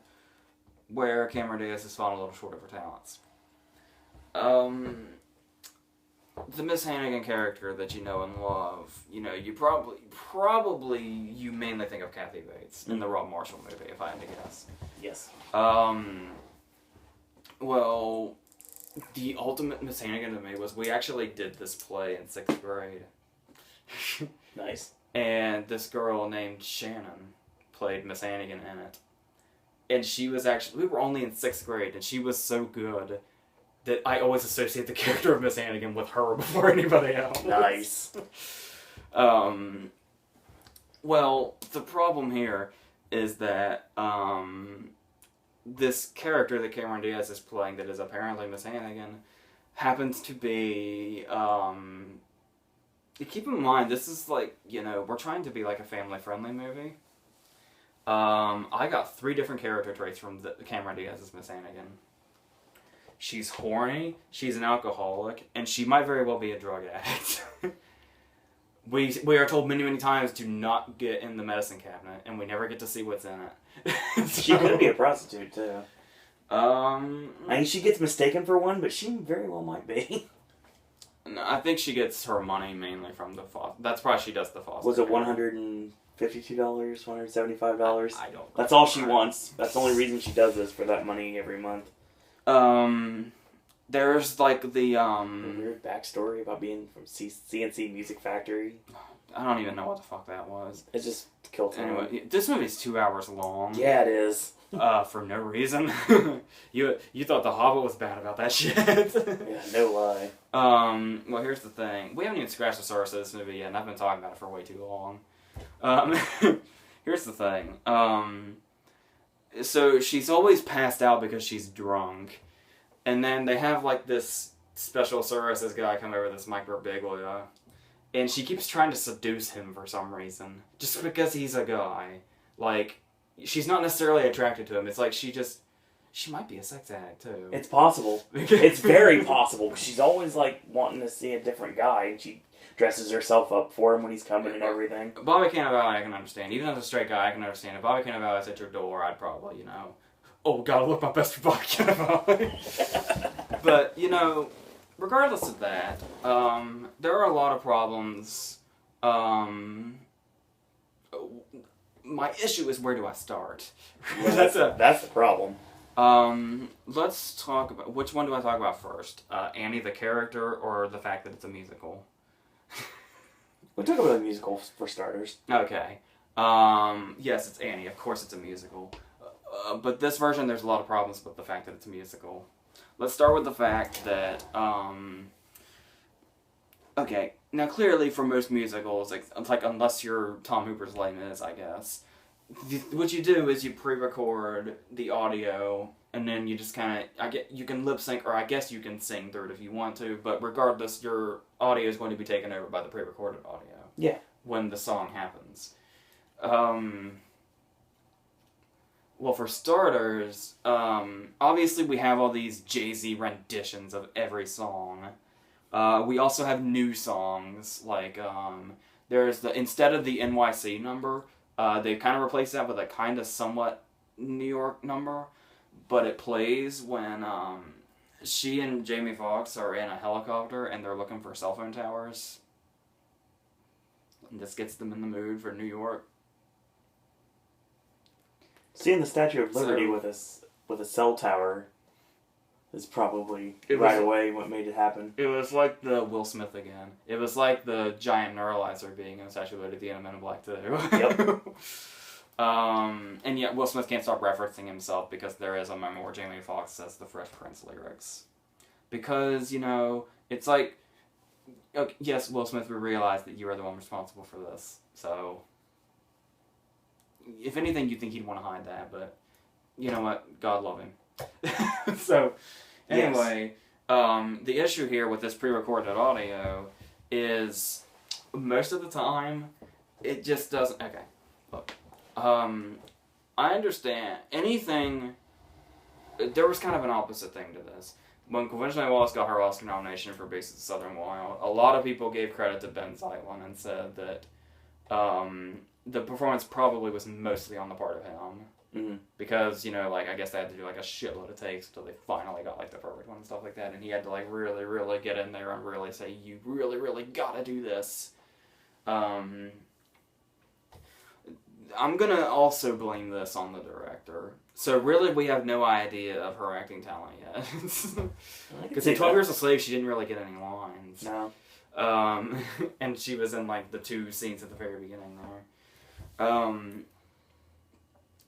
A: where Cameron Diaz has fallen a little short of her talents. The Miss Hannigan character that you know and love, you probably you mainly think of Kathy Bates in the Rob Marshall movie, if I had to guess.
B: Yes.
A: Well, the ultimate Miss Hannigan to me was we actually did this play in 6th grade.
B: Nice.
A: And this girl named Shannon played Miss Hannigan in it. And she was we were only in 6th grade, and she was so good that I always associate the character of Miss Hannigan with her before anybody else.
B: Nice.
A: Well, the problem here is that this character that Cameron Diaz is playing that is apparently Miss Hannigan happens to be... keep in mind, this is like, we're trying to be like a family-friendly movie. I got 3 different character traits from Cameron Diaz's Miss Hannigan. She's horny, she's an alcoholic, and she might very well be a drug addict. We are told many, many times to not get in the medicine cabinet, and we never get to see what's in it.
B: She could be a prostitute, too.
A: I
B: mean, she gets mistaken for one, but she very well might be.
A: No, I think she gets her money mainly from the foster. That's why she does the foster.
B: Was it $152, $175?
A: I don't.
B: That's all she wants. That's the only reason she does this, for that money every month.
A: There's like the
B: weird backstory about being from CNC Music Factory.
A: I don't even know what the fuck that was.
B: It's just kill time.
A: Anyway, this movie's 2 hours long.
B: Yeah, it is.
A: For no reason. You thought The Hobbit was bad about that shit.
B: Yeah, no lie.
A: Well, here's the thing. We haven't even scratched the surface of this movie yet, and I've been talking about it for way too long. Here's the thing. So she's always passed out because she's drunk. And then they have, like, this special services guy come over, this Mike Birbiglia. And she keeps trying to seduce him for some reason. Just because he's a guy. Like, she's not necessarily attracted to him. It's like she might be a sex addict, too.
B: It's possible. It's very possible. She's always, like, wanting to see a different guy. And she dresses herself up for him when he's coming and everything.
A: Bobby Cannavale, I can understand. Even as a straight guy, I can understand. If Bobby Cannavale is at your door, I'd probably, oh, gotta look my best for Bobby Cannavale. But, regardless of that, there are a lot of problems. my issue is, where do I start?
B: Yeah, that's the problem.
A: Let's talk about, which one do I talk about first? Annie the character, or the fact that it's a musical?
B: We'll talk about the musical for starters.
A: Okay. Yes, it's Annie. Of course it's a musical. But this version, there's a lot of problems with the fact that it's a musical. Let's start with the fact that, okay, now clearly for most musicals, like unless you're Tom Hooper's Les Mis, I guess, what you do is you pre-record the audio, and then you just kind of, you can lip sync, or I guess you can sing through it if you want to, but regardless, your audio is going to be taken over by the pre-recorded audio.
B: Yeah.
A: When the song happens. Well, for starters, obviously we have all these Jay-Z renditions of every song. We also have new songs, like, there's instead of the NYC number, they kind of replaced that with a kind of somewhat New York number, but it plays when, she and Jamie Foxx are in a helicopter and they're looking for cell phone towers. And this gets them in the mood for New York.
B: Seeing the Statue of Liberty with a cell tower is probably right away what made it happen.
A: It was like the Will Smith again. It was like the giant neuralizer being in the Statue of Liberty at the end of Men in Black 2.
B: Yep.
A: And yet Will Smith can't stop referencing himself because there is a moment where Jamie Foxx says the Fresh Prince lyrics. Because, it's like, okay, yes, Will Smith, we realize that you are the one responsible for this. So, if anything, you'd think he'd want to hide that, but you know what? God love him. So, anyway, the issue here with this pre-recorded audio is most of the time it just doesn't. Okay, look, I understand anything. There was kind of an opposite thing to this. When Convention Wallace got her Oscar nomination for Beasts of the Southern Wild, a lot of people gave credit to Ben Zeitlin and said that the performance probably was mostly on the part of him.
B: Mm-hmm.
A: Because, I guess they had to do, a shitload of takes until they finally got, the perfect one and stuff like that. And he had to, really, really get in there and really say, you really, really gotta do this. I'm gonna also blame this on the director. So, really, we have no idea of her acting talent yet. Because in 12 Years a Slave, she didn't really get any lines.
B: No.
A: And she was in, the 2 scenes at the very beginning there.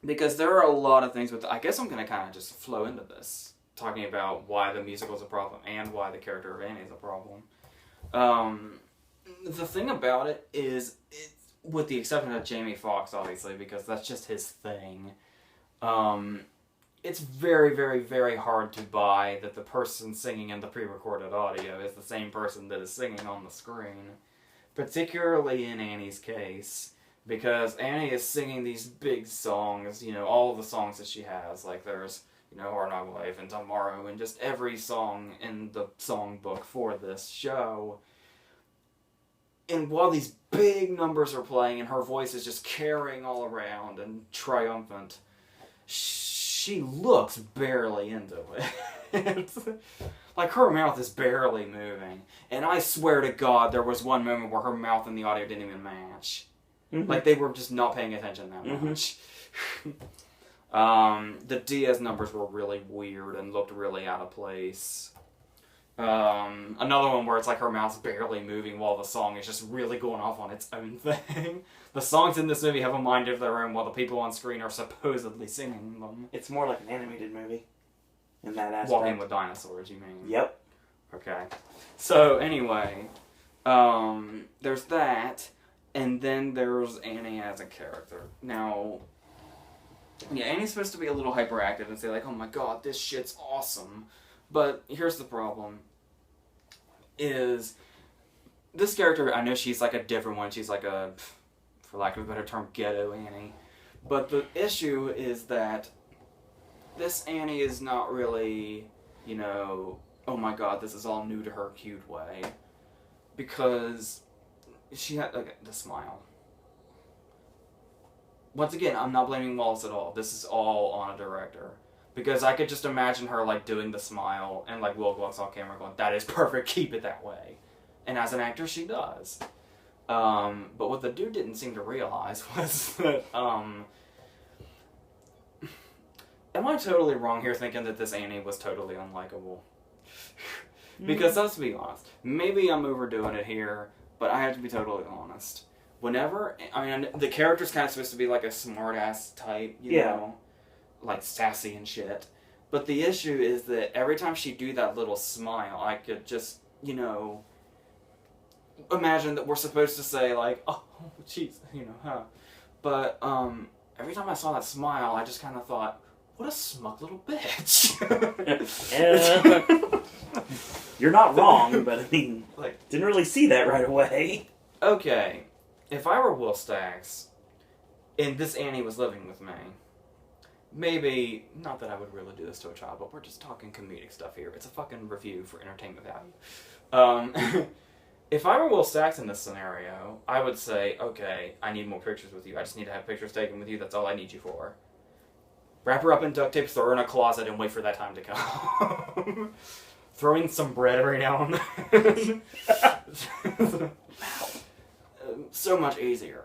A: Because there are a lot of things with... I guess I'm going to kind of just flow into this, talking about why the musical is a problem and why the character of Annie is a problem. The thing about it is, with the exception of Jamie Foxx, obviously, because that's just his thing, it's very, very, very hard to buy that the person singing in the pre-recorded audio is the same person that is singing on the screen. Particularly in Annie's case. Because Annie is singing these big songs, all of the songs that she has. Like, there's, Hard Knock Life and Tomorrow, and just every song in the songbook for this show. And while these big numbers are playing and her voice is just carrying all around and triumphant, she looks barely into it. Like, her mouth is barely moving. And I swear to God, there was one moment where her mouth and the audio didn't even match. Mm-hmm. Like, they were just not paying attention that much. The Diaz numbers were really weird and looked really out of place. Another one where it's like her mouth's barely moving while the song is just really going off on its own thing. The songs in this movie have a mind of their own while the people on screen are supposedly singing them.
B: It's more like an animated movie in that aspect.
A: Walking with Dinosaurs, you mean?
B: Yep.
A: Okay. So, anyway, there's that. And then there's Annie as a character. Now, yeah, Annie's supposed to be a little hyperactive and say, oh my god, this shit's awesome. But here's the problem. Is this character, I know she's a different one. She's a, for lack of a better term, ghetto Annie. But the issue is that this Annie is not really, oh my god, this is all new to her cute way. Because she had the smile. Once again, I'm not blaming Wallace at all. This is all on a director. Because I could just imagine her doing the smile and Will Gluck's on camera going, that is perfect, keep it that way. And as an actor, she does. But what the dude didn't seem to realize was that, am I totally wrong here thinking that this Annie was totally unlikable? Because let's be honest, maybe I'm overdoing it here, but I have to be totally honest. Whenever, I mean, the character's kind of supposed to be like a smart-ass type, you know? Like sassy and shit. But the issue is that every time she'd do that little smile, I could just, you know, imagine that we're supposed to say, like, oh, jeez, you know, huh? But, every time I saw that smile, I just kind of thought, what a smug little bitch.
B: You're not wrong, but I mean,
A: like,
B: didn't really see that right away.
A: Okay, if I were Will Staggs, and this Annie was living with me, maybe, not that I would really do this to a child, but we're just talking comedic stuff here. It's a fucking review for entertainment value. If I were Will Staggs in this scenario, I would say, okay, I need more pictures with you. I just need to have pictures taken with you. That's all I need you for. Wrap her up in duct tape, throw her in a closet, and wait for that time to come. Throw in some bread every now and then. So much easier.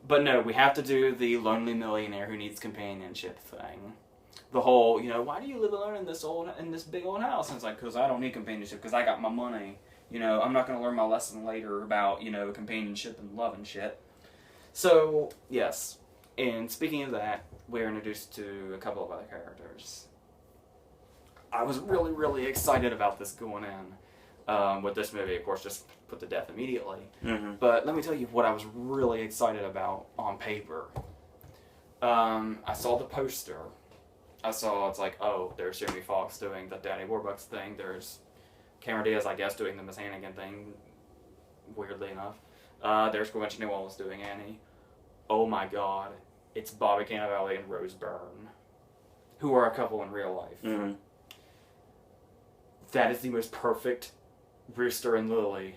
A: But no, we have to do the lonely millionaire who needs companionship thing. The whole, you know, why do you live alone in this big old house? And it's like, because I don't need companionship, because I got my money. You know, I'm not going to learn my lesson later about, you know, companionship and love and shit. So, yes. And speaking of that, we're introduced to a couple of other characters. I was really, really excited about this going in. With this movie, of course, just put to death immediately. Mm-hmm. But let me tell you what I was really excited about on paper. I saw the poster. It's like, oh, there's Jeremy Foxx doing the Daddy Warbucks thing. There's Cameron Diaz, I guess, doing the Miss Hannigan thing, weirdly enough. There's Gwen Wallace doing Annie. Oh my god. It's Bobby Cannavale and Rose Byrne, who are a couple in real life. Mm-hmm. That is the most perfect Rooster and Lily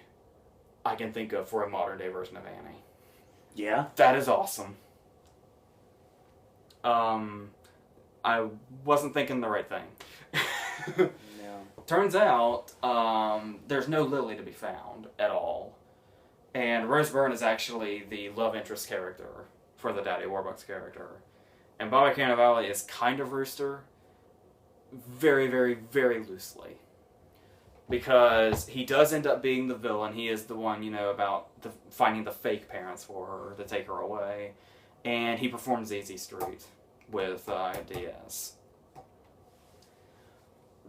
A: I can think of for a modern day version of Annie.
B: Yeah?
A: That is awesome. I wasn't thinking the right thing. No. Turns out, there's no Lily to be found at all. And Rose Byrne is actually the love interest character for the Daddy Warbucks character. And Bobby Cannavale is kind of Rooster, very, very, very loosely. Because he does end up being the villain. He is the one, you know, about finding the fake parents for her to take her away. And he performs Easy Street with Diaz.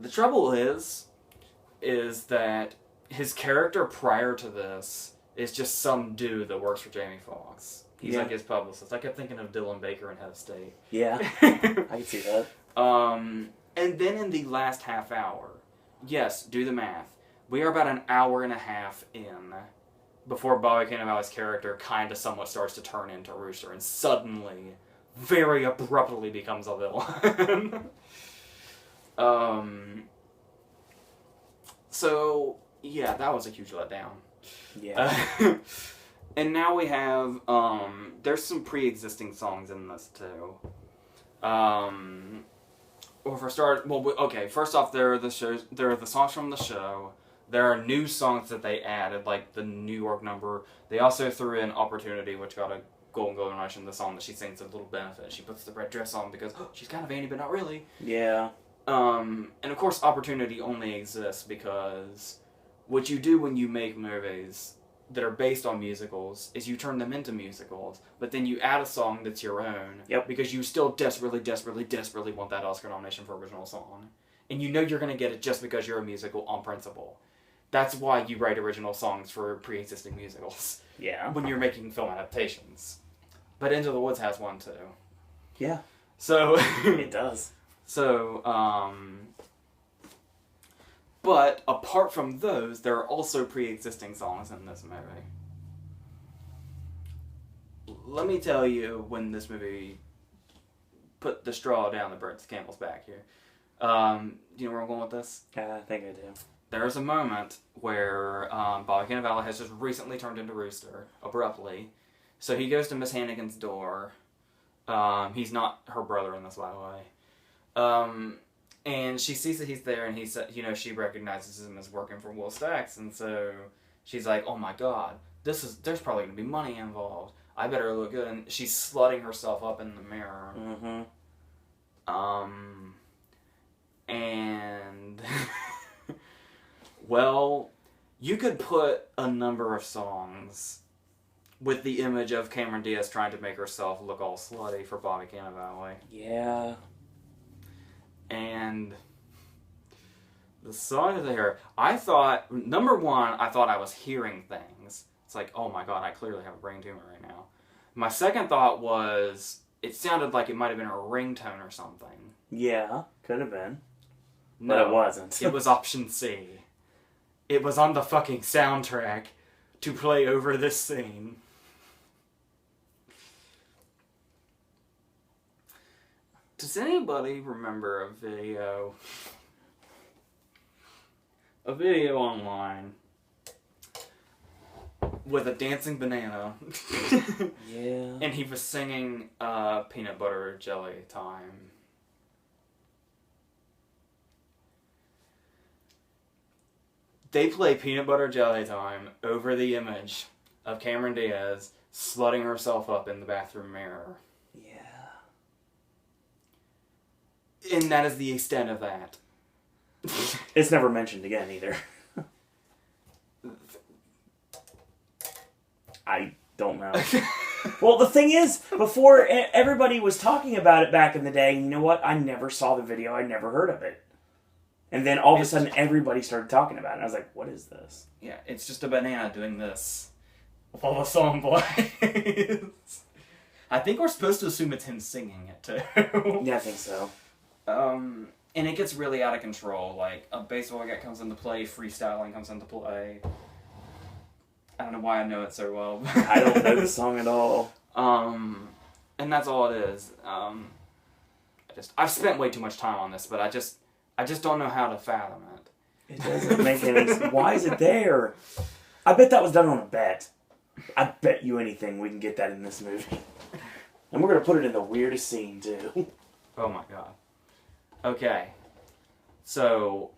A: The trouble is that his character prior to this is just some dude that works for Jamie Foxx. He's like his publicist. I kept thinking of Dylan Baker in Head of State.
B: Yeah, I can see that.
A: And then in the last half hour, yes, do the math. We are about an hour and a half in before Bobby Cannavale's character kind of somewhat starts to turn into Rooster and suddenly, very abruptly becomes a villain. So, yeah, that was a huge letdown.
B: Yeah.
A: And now we have, there's some pre-existing songs in this, too. Well, for start, well, okay, first off, there are the songs from the show. There are new songs that they added, like the New York number. They also threw in Opportunity, which got a Golden Globe nomination, the song that she sings at Little Benefit. She puts the red dress on because she's kind of Annie, but not really.
B: Yeah.
A: And of course, Opportunity only exists because what you do when you make movies that are based on musicals is you turn them into musicals, but then you add a song that's your own.
B: Yep.
A: Because you still desperately, desperately, desperately want that Oscar nomination for original song. And you know you're going to get it just because you're a musical on principle. That's why you write original songs for pre-existing musicals.
B: Yeah.
A: When you're making film adaptations. But Into the Woods has one too.
B: Yeah.
A: So
B: it does.
A: So, but apart from those, there are also pre-existing songs in this movie. Let me tell you when this movie put the straw down the Burt Campbell's back here. Do you know where I'm going with this?
B: I think I do.
A: There's a moment where Bobby Cannavale has just recently turned into Rooster, abruptly. So he goes to Miss Hannigan's door. He's not her brother in this, by the way. And she sees that he's there, and she recognizes him as working for Will Staggs, and so she's like, oh my god, there's probably gonna be money involved. I better look good. And she's slutting herself up in the mirror.
B: Mm-hmm.
A: And well, you could put a number of songs with the image of Cameron Diaz trying to make herself look all slutty for Bobby Cannavale.
B: Yeah.
A: And the song there, I thought, number one, I thought I was hearing things. It's like, oh my god, I clearly have a brain tumor right now. My second thought was, it sounded like it might have been a ringtone or something.
B: Yeah, could have been.
A: No,
B: but it wasn't.
A: It was option C. It was on the fucking soundtrack to play over this scene. Does anybody remember a video online with a dancing banana?
B: Yeah.
A: And he was singing Peanut Butter Jelly Time. They play Peanut Butter Jelly Time over the image of Cameron Diaz slutting herself up in the bathroom mirror.
B: Yeah.
A: And that is the extent of that.
B: It's never mentioned again either. I don't know. Well, the thing is, before everybody was talking about it back in the day, you know what? I never saw the video. I never heard of it. And then all of a sudden, everybody started talking about it. And I was like, what is this?
A: Yeah, it's just a banana doing this while the song plays. I think we're supposed to assume it's him singing it, too.
B: Yeah, I think so.
A: And it gets really out of control. Like, a baseball guy comes into play, freestyling comes into play. I don't know why I know it so well.
B: I don't know the song at all.
A: And that's all it is. I've spent way too much time on this, but I just don't know how to fathom it.
B: It doesn't make any sense. Why is it there? I bet that was done on a bet. I bet you anything we can get that in this movie. And we're going to put it in the weirdest scene, too.
A: Oh my god. Okay. So,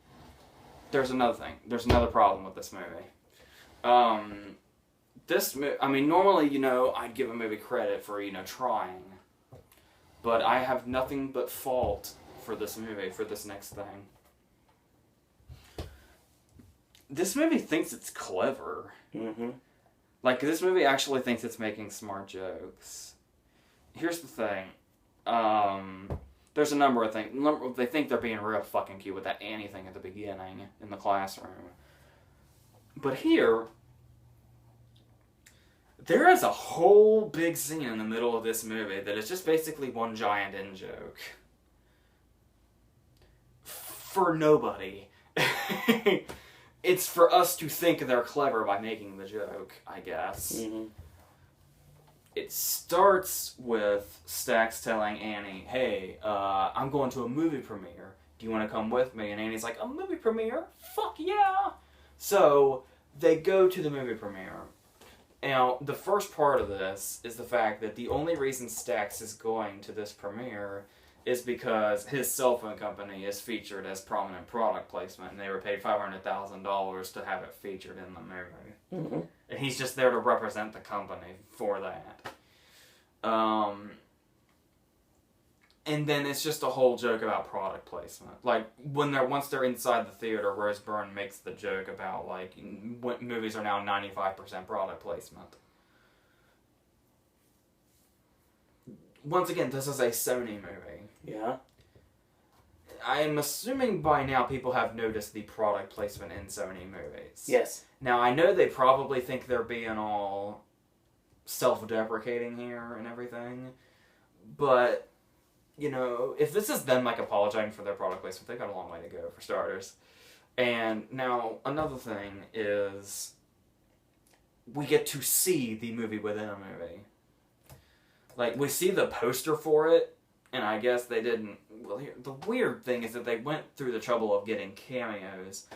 A: there's another thing. There's another problem with this movie. Normally, I'd give a movie credit for, trying. But I have nothing but fault for this movie, for this next thing. This movie thinks it's clever.
B: Mm-hmm.
A: Like, this movie actually thinks it's making smart jokes. Here's the thing. There's a number of things. They think they're being real fucking cute with that Annie thing at the beginning in the classroom. But here, there is a whole big scene in the middle of this movie that is just basically one giant in-joke. For nobody. It's for us to think they're clever by making the joke, I guess.
B: Mm-hmm.
A: It starts with Stax telling Annie, hey, I'm going to a movie premiere. Do you want to come with me? And Annie's like, a movie premiere? Fuck yeah! So, they go to the movie premiere. Now, the first part of this is the fact that the only reason Stax is going to this premiere is because his cell phone company is featured as prominent product placement, and they were paid $500,000 to have it featured in the movie.
B: Mm-hmm.
A: And he's just there to represent the company for that. And then it's just a whole joke about product placement. Like, once they're inside the theater, Rose Byrne makes the joke about, like, movies are now 95% product placement. Once again, this is a Sony movie.
B: Yeah.
A: I am assuming by now people have noticed the product placement in Sony movies.
B: Yes.
A: Now, I know they probably think they're being all self-deprecating here and everything, but, if this is them, apologizing for their product placement, they've got a long way to go, for starters. And now, another thing is, we get to see the movie within a movie. Like, we see the poster for it, and I guess they didn't... Well, the weird thing is that they went through the trouble of getting cameos,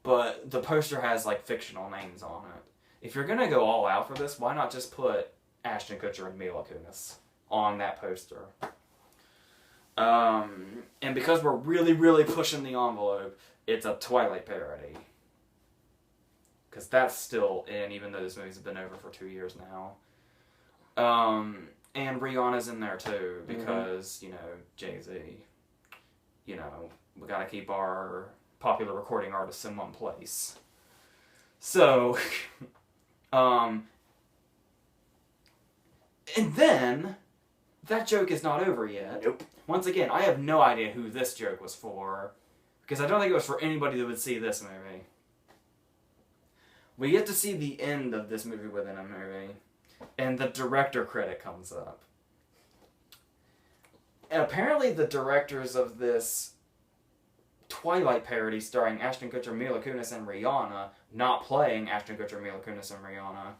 A: but the poster has, fictional names on it. If you're gonna go all out for this, why not just put Ashton Kutcher and Mila Kunis on that poster? And because we're really, really pushing the envelope, it's a Twilight parody. because that's still in, even though this movie's been over for 2 years now. And Rihanna's in there too, because, you know, Jay-Z, you know, we gotta keep our popular recording artists in one place. So, and then, that joke is not over yet.
B: Nope.
A: Once again, I have no idea who this joke was for, because I don't think it was for anybody that would see this movie. We get to see the end of this movie within a movie, and the director credit comes up. And apparently the directors of this Twilight parody starring Ashton Kutcher, Mila Kunis, and Rihanna, not playing Ashton Kutcher, Mila Kunis, and Rihanna,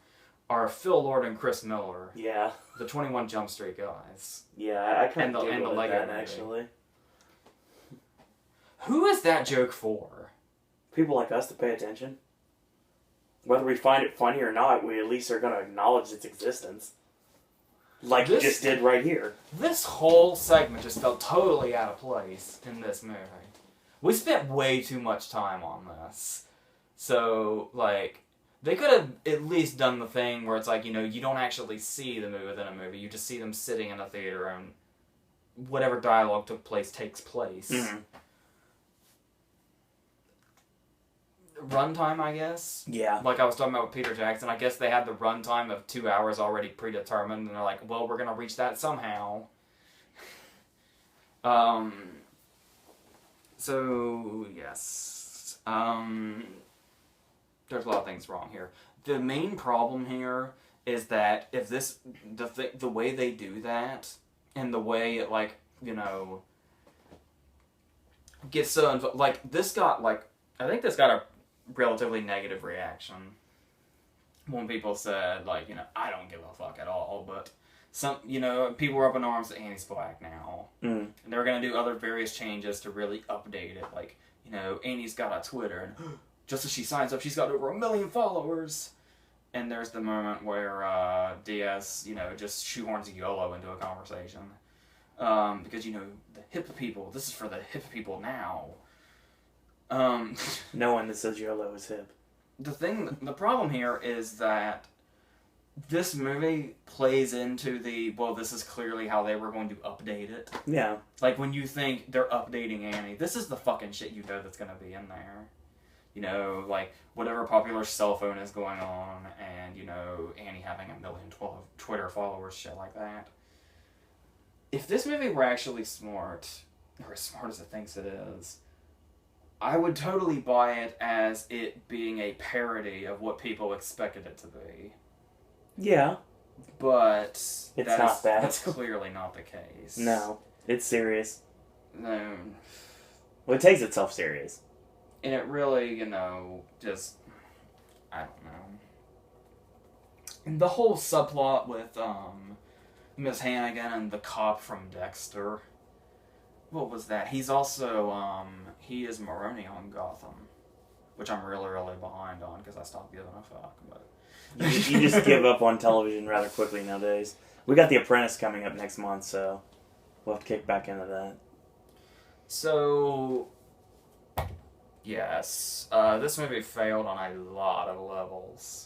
A: are Phil Lord and Chris Miller.
B: Yeah.
A: The 21 Jump Street guys.
B: Yeah, I kind of
A: and the Lego
B: that,
A: movie.
B: actually.
A: Who is that joke for?
B: People like us to pay attention. Whether we find it funny or not, we at least are going to acknowledge its existence. Like you just did right here.
A: This whole segment just felt totally out of place in this movie. We spent way too much time on this. So, like, they could have at least done the thing where it's like, you know, you don't actually see the movie within a movie. You just see them sitting in a theater and whatever dialogue took place takes place.
B: Mm-hmm.
A: Runtime, I guess?
B: Yeah.
A: Like I was talking about with Peter Jackson, I guess they had the runtime of 2 hours already predetermined, and they're like, well, we're going to reach that somehow. So, yes. There's a lot of things wrong here. The main problem here is that if this, the way they do that, and the way it, like, you know, gets so, like, this got, like, I think this got a relatively negative reaction when people said, like, you know, I don't give a fuck at all, but some, you know, people were up in arms that Annie's black now. And they were going to do other various changes to really update it, like, you know, Annie's got a Twitter, and just as she signs up, she's got over 1 million followers. And there's the moment where Diaz, you know, just shoehorns YOLO into a conversation. Because, you know, the hip people, this is for the hip people now.
B: No one that says YOLO is hip.
A: The problem here is that this movie plays into the, well, this is clearly how they were going to update it.
B: Yeah.
A: Like, when you think they're updating Annie, this is the fucking shit you know that's going to be in there. You know, like, whatever popular cell phone is going on, and, you know, Annie having 1 million Twitter followers, shit like that. If this movie were actually smart, or as smart as it thinks it is, I would totally buy it as it being a parody of what people expected it to be.
B: Yeah.
A: But
B: it's not that.
A: That's clearly not the case.
B: No. It's serious.
A: No.
B: Well, it takes itself serious.
A: And it really, you know, just, I don't know. And the whole subplot with Miss Hannigan and the cop from Dexter. What was that? He's also, he is Maroney on Gotham. Which I'm really, really behind on because I stopped giving a fuck. But
B: you just give up on television rather quickly nowadays. We got The Apprentice coming up next month, so we'll have to kick back into that.
A: So, yes. This movie failed on a lot of levels.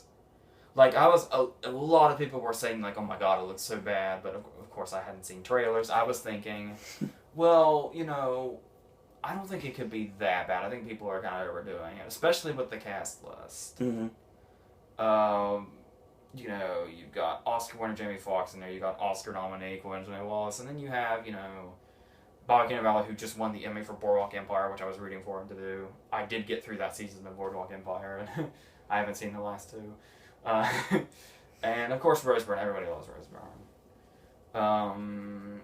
A: Like, a lot of people were saying, like, oh my god, it looks so bad, but of course I hadn't seen trailers. I was thinking, well, you know, I don't think it could be that bad. I think people are kind of overdoing it, especially with the cast list.
B: Mm-hmm.
A: You know, you've got Oscar winner Jamie Foxx in there, you got Oscar nominee Gwendolyn Wallace, and then you have, you know, Bobby Cannavale, who just won the Emmy for Boardwalk Empire, which I was rooting for him to do. I did get through that season of Boardwalk Empire, and I haven't seen the last two. And, of course, Rose Byrne. Everybody loves Rose Byrne.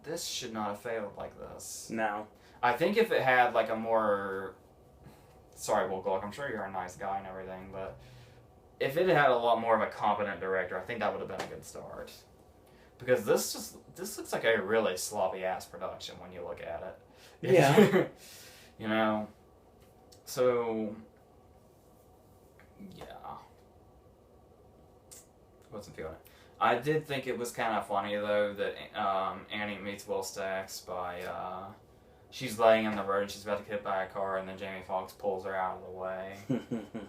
A: This should not have failed like this.
B: No.
A: I think if it had, like, a more... Sorry, Will Gluck, I'm sure you're a nice guy and everything, but if it had a lot more of a competent director, I think that would have been a good start. Because this looks like a really sloppy-ass production when you look at it.
B: Yeah.
A: You know? So... Yeah. Wasn't feeling it. I did think it was kind of funny, though, that Annie Meets Will Stacks by she's laying on the road and she's about to get hit by a car, and then Jamie Foxx pulls her out of the way.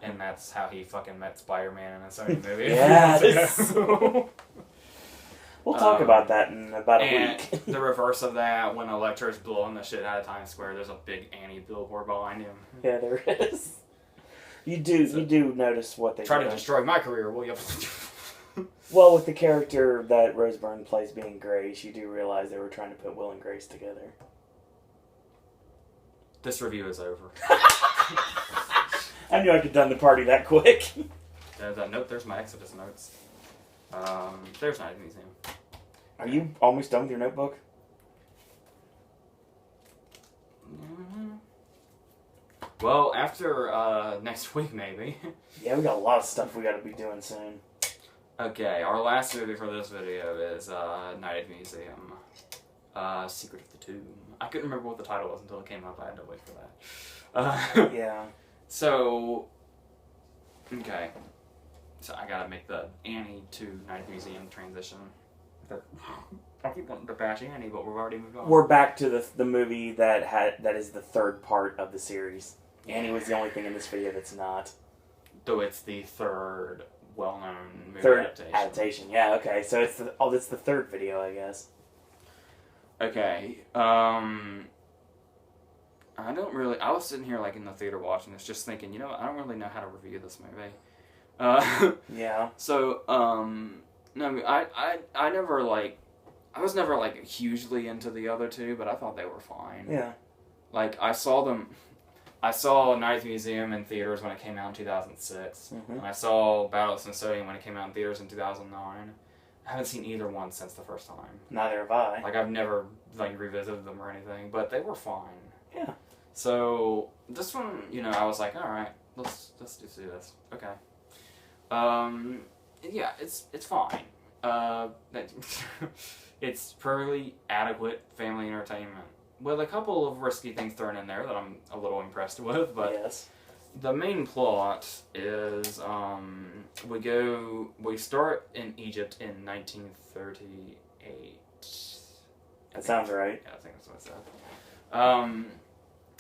A: And that's how he fucking met Spider-Man in a Sony movie.
B: Yes! We'll talk about that in about a week.
A: The reverse of that, when Electro's blowing the shit out of Times Square, there's a big Annie billboard behind him.
B: Yeah, there is. You do notice what they
A: try to destroy my career, will you?
B: Well, with the character that Rose Byrne plays being Grace, you do realize they were trying to put Will and Grace together. This
A: review is over.
B: I knew I could done the party that quick.
A: Nope, there's my Exodus notes. There's Night Museum.
B: Are you almost done with your notebook?
A: Mm-hmm. Well, after next week, maybe.
B: Yeah, we got a lot of stuff we got to be doing soon.
A: Okay, our last movie for this video is Night at the Museum. Secret of the Tomb. I couldn't remember what the title was until it came up. I had to wait for that.
B: Yeah.
A: So, okay. So I gotta make the Annie to Night at the Museum transition. I keep wanting to bash Annie, but we've already moved on.
B: We're back to the movie that is the third part of the series. Annie was the only thing in this video that's not.
A: Though it's the third well-known movie
B: adaptation. Yeah, okay. So it's the third video, I guess.
A: Okay. I was sitting here like in the theater watching this, just thinking, you know what, I don't really know how to review this movie.
B: Yeah.
A: So, no, I never like, I was never like hugely into the other two, but I thought they were fine.
B: Yeah.
A: Like, I saw Night at the Museum in theaters when it came out in 2006,
B: mm-hmm.
A: and I saw Battle of the Smithsonian when it came out in theaters in 2009. I haven't seen either one since the first time.
B: Neither have I.
A: Like, I've never like revisited them or anything, but they were fine.
B: Yeah. So
A: this one, I was like, all right, let's just do this. Okay. Yeah, it's fine. It's perfectly adequate family entertainment with a couple of risky things thrown in there that I'm a little impressed with. But
B: yes.
A: The main plot is we start in Egypt in 1938.
B: That sounds right.
A: Yeah, I think that's what it said.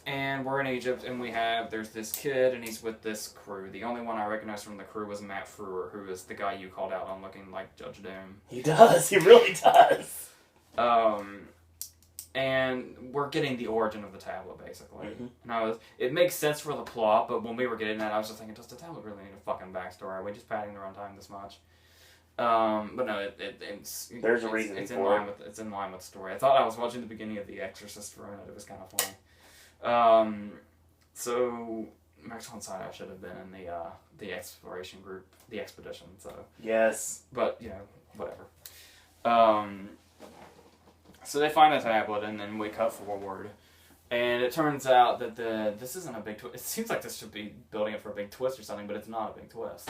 A: And we're in Egypt, and there's this kid, and he's with this crew. The only one I recognized from the crew was Matt Frewer, who is the guy you called out on looking like Judge Doom.
B: He does. He really does.
A: And we're getting the origin of the tablet, basically.
B: Mm-hmm.
A: And it makes sense for the plot, but when we were getting that, I was just thinking, does the tablet really need a fucking backstory? Are we just padding the runtime this much? But no,
B: there's a reason
A: it's
B: for it.
A: It's in line with the story. I thought I was watching the beginning of The Exorcist for a minute. It was kind of funny. So Max von Sydow should have been in the exploration group, the expedition. So
B: yes,
A: but whatever. So they find the tablet, and then we cut forward, and it turns out that this isn't a big twist. It seems like this should be building up for a big twist or something, but it's not a big twist.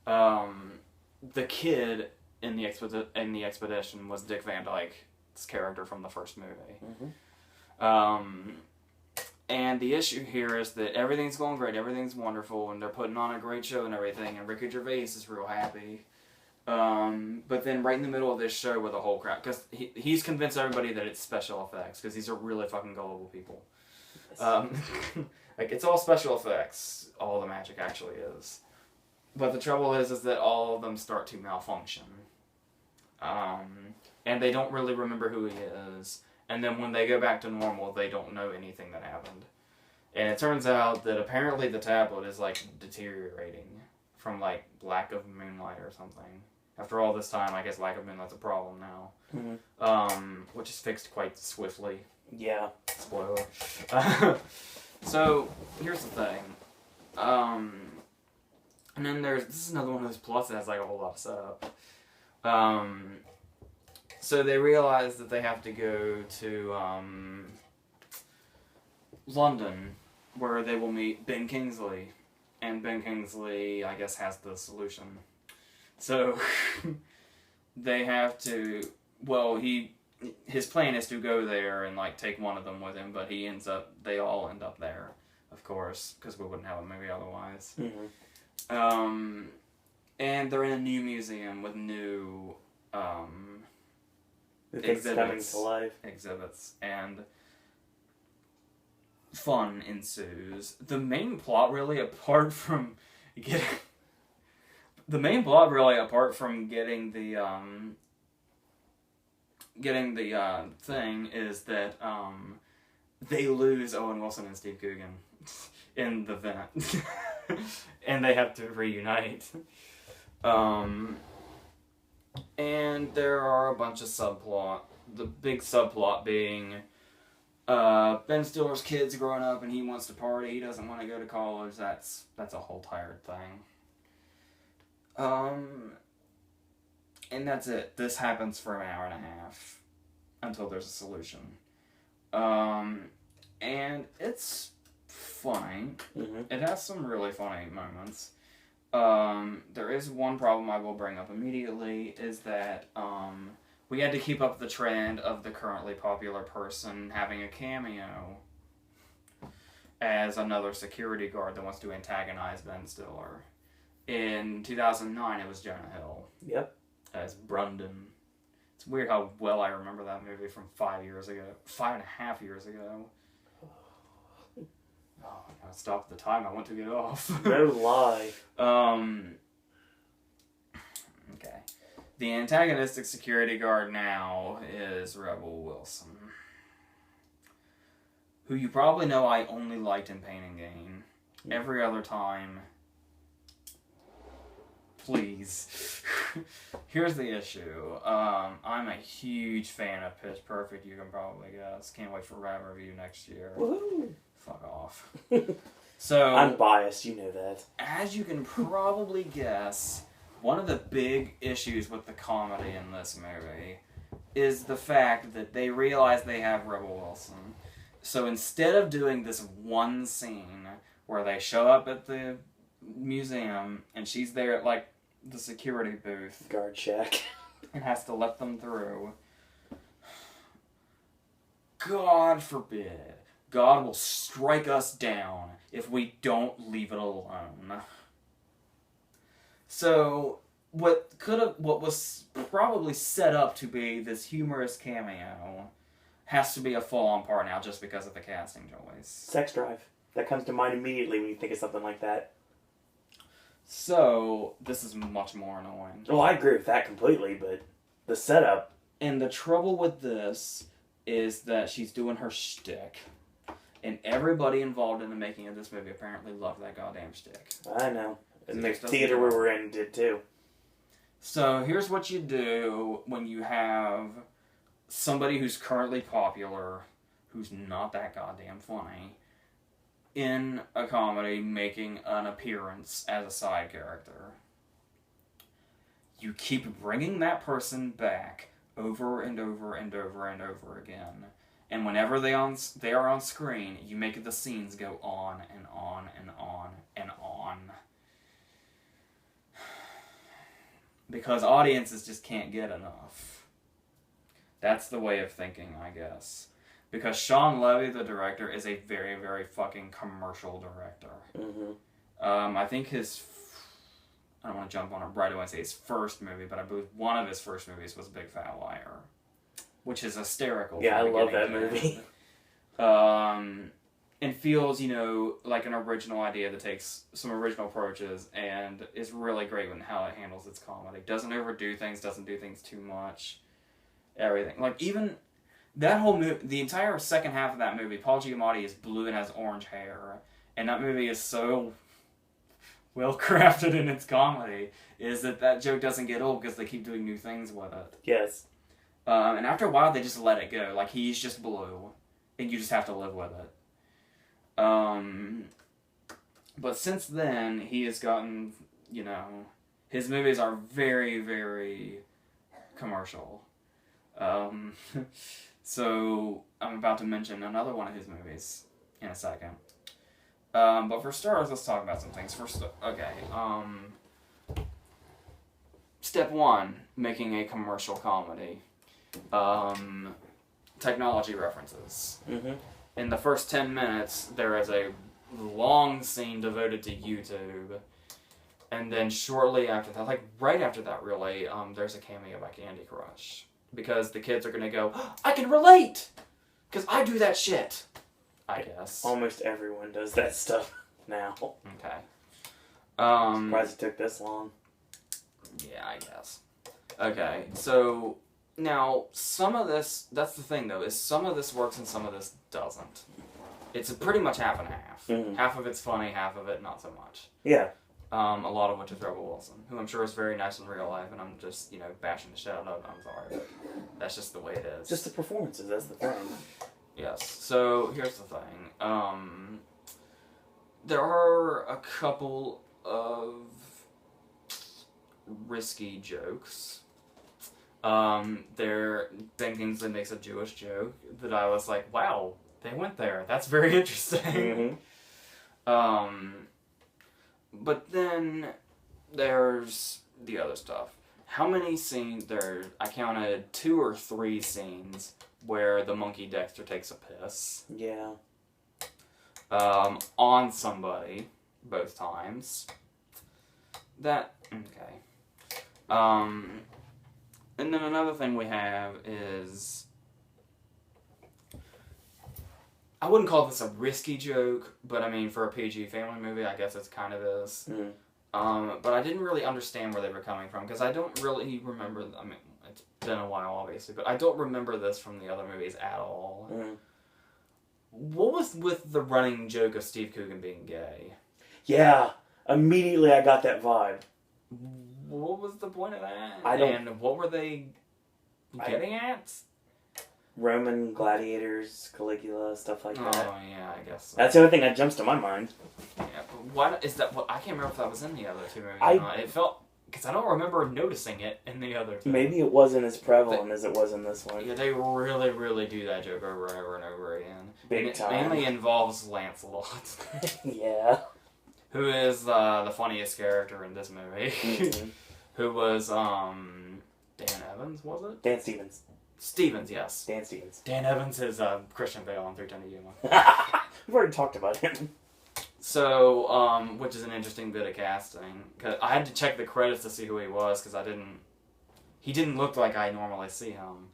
A: The kid in the expedition was Dick Van Dyke's character from the first movie.
B: Mm-hmm.
A: And the issue here is that everything's going great, everything's wonderful, and they're putting on a great show and everything, and Ricky Gervais is real happy. But then right in the middle of this show with a whole crowd, because he's convinced everybody that it's special effects, because these are really fucking gullible people. Yes. Like, it's all special effects, all the magic actually is. But the trouble is that all of them start to malfunction. And they don't really remember who he is. And then when they go back to normal, they don't know anything that happened. And it turns out that apparently the tablet is, like, deteriorating from, like, lack of moonlight or something. After all this time, I guess lack of moonlight's a problem now.
B: Mm-hmm.
A: Which is fixed quite swiftly.
B: Yeah.
A: Spoiler. So, here's the thing. And then this is another one of those plots that has, like, a whole lot of setup. So they realize that they have to go to London, where they will meet Ben Kingsley. And Ben Kingsley, I guess, has the solution. So they have to, his plan is to go there and, like, take one of them with him, but they all end up there, of course, because we wouldn't have a movie otherwise.
B: Mm-hmm.
A: And they're in a new museum with new,
B: the things coming to life.
A: Exhibits, and fun ensues. The main plot really, apart from getting the thing, is that they lose Owen Wilson and Steve Coogan in the vent, and they have to reunite. And there are a bunch of subplot. The big subplot being Ben Stiller's kid's growing up and he wants to party. He doesn't want to go to college. That's a whole tired thing. And that's it. This happens for an hour and a half until there's a solution. And it's funny.
B: Mm-hmm.
A: It has some really funny moments. There is one problem I will bring up immediately, is that we had to keep up the trend of the currently popular person having a cameo as another security guard that wants to antagonize Ben Stiller. In 2009, it was Jonah Hill.
B: Yep.
A: As Brundon. It's weird how well I remember that movie from 5.5 years ago. Oh, I gotta stop the time. I want to get off.
B: No lie.
A: Okay. The antagonistic security guard now is Rebel Wilson, who you probably know I only liked in Pain and Gain. Every other time... Please. Here's the issue. I'm a huge fan of Pitch Perfect, you can probably guess. Can't wait for Rat Review next year.
B: Woohoo!
A: Fuck off. So,
B: I'm biased, you know that.
A: as you can probably guess, one of the big issues with the comedy in this movie is the fact that they realize they have Rebel Wilson. So instead of doing this one scene where they show up at the museum and she's there at like the security booth,
B: Guard check,
A: and has to let them through, God forbid, God will strike us down if we don't leave it alone. So what was probably set up to be this humorous cameo has to be a full-on part now just because of the casting choice.
B: Sex Drive. That comes to mind immediately when you think of something like that.
A: So, this is much more annoying.
B: Well, I agree with that completely, but the setup...
A: And the trouble with this is that she's doing her shtick. And everybody involved in the making of this movie apparently loved that goddamn shtick.
B: I know. And the theater where we're in did too.
A: So, here's what you do when you have somebody who's currently popular, who's not that goddamn funny, in a comedy making an appearance as a side character. You keep bringing that person back over and over and over and over again. And whenever they are on screen, you make the scenes go on and on and on and on. Because audiences just can't get enough. That's the way of thinking, I guess. Because Sean Levy, the director, is a very, very fucking commercial director.
B: Mm-hmm.
A: I think I don't want to jump on it right away and say his first movie, but I believe one of his first movies was Big Fat Liar, which is hysterical.
B: Yeah, I love that movie.
A: And feels, like an original idea that takes some original approaches and is really great in how it handles its comedy. Doesn't overdo things, doesn't do things too much. Everything. Like, even... That whole movie, the entire second half of that movie, Paul Giamatti is blue and has orange hair, and that movie is so well crafted in its comedy, is that joke doesn't get old because they keep doing new things with it.
B: Yes.
A: And after a while, they just let it go. Like, he's just blue, and you just have to live with it. But since then, he has gotten, his movies are very, very commercial. So, I'm about to mention another one of his movies in a second. But for starters, let's talk about some things. Step one, making a commercial comedy. Technology references.
B: Mm-hmm.
A: In the first 10 minutes, there is a long scene devoted to YouTube. And then shortly after that, like right after that really, there's a cameo by Candy Crush. Because the kids are going to go, I can relate! Because I do that shit. I guess.
B: Almost everyone does that stuff now.
A: Okay.
B: Surprised it took this long.
A: Yeah, I guess. Okay, so now some of this, that's the thing though, is some of this works and some of this doesn't. It's pretty much half and half.
B: Mm-hmm.
A: Half of it's funny, half of it not so much.
B: Yeah.
A: A lot of which is Rebel Wilson, who I'm sure is very nice in real life, and I'm just, bashing the shit out of him. I'm sorry, but that's just the way it is.
B: Just the performances, that's the thing.
A: Yes. So, here's the thing. There are a couple of risky jokes. There Ben Kingsley makes a Jewish joke that I was like, wow, they went there. That's very interesting.
B: Mm-hmm.
A: But then there's the other stuff. How many scenes there? I counted 2 or 3 scenes where the monkey Dexter takes a piss.
B: Yeah.
A: On somebody, both times. That, okay. And then another thing we have is, I wouldn't call this a risky joke, but I mean, for a PG family movie, I guess it kind of is.
B: Mm-hmm.
A: But I didn't really understand where they were coming from, because I don't really remember, I mean, it's been a while, obviously, but I don't remember this from the other movies at all.
B: Mm-hmm.
A: What was with the running joke of Steve Coogan being gay?
B: Yeah. Immediately I got that vibe.
A: What was the point of that?
B: And
A: what were they getting at?
B: Roman gladiators, Caligula, stuff like that.
A: Oh, yeah, I guess so.
B: That's the only thing that jumps to my mind.
A: Yeah, but why is that? I can't remember if that was in the other 2 movies or not. It felt, because I don't remember noticing it in the other 2.
B: Maybe it wasn't as prevalent as it was in this one.
A: Yeah, they really, really do that joke over and over and over again.
B: Big time.
A: It mainly involves Lancelot.
B: Yeah.
A: Who is the funniest character in this movie.
B: Mm-hmm.
A: Who was, Dan Evans, was it?
B: Dan Stevens.
A: Stevens, yes.
B: Dan Stevens.
A: Dan Evans is Christian Bale on 3:10 a.m.
B: We've already talked about him.
A: So, which is an interesting bit of casting. 'Cause I had to check the credits to see who he was, because he didn't look like I normally see him.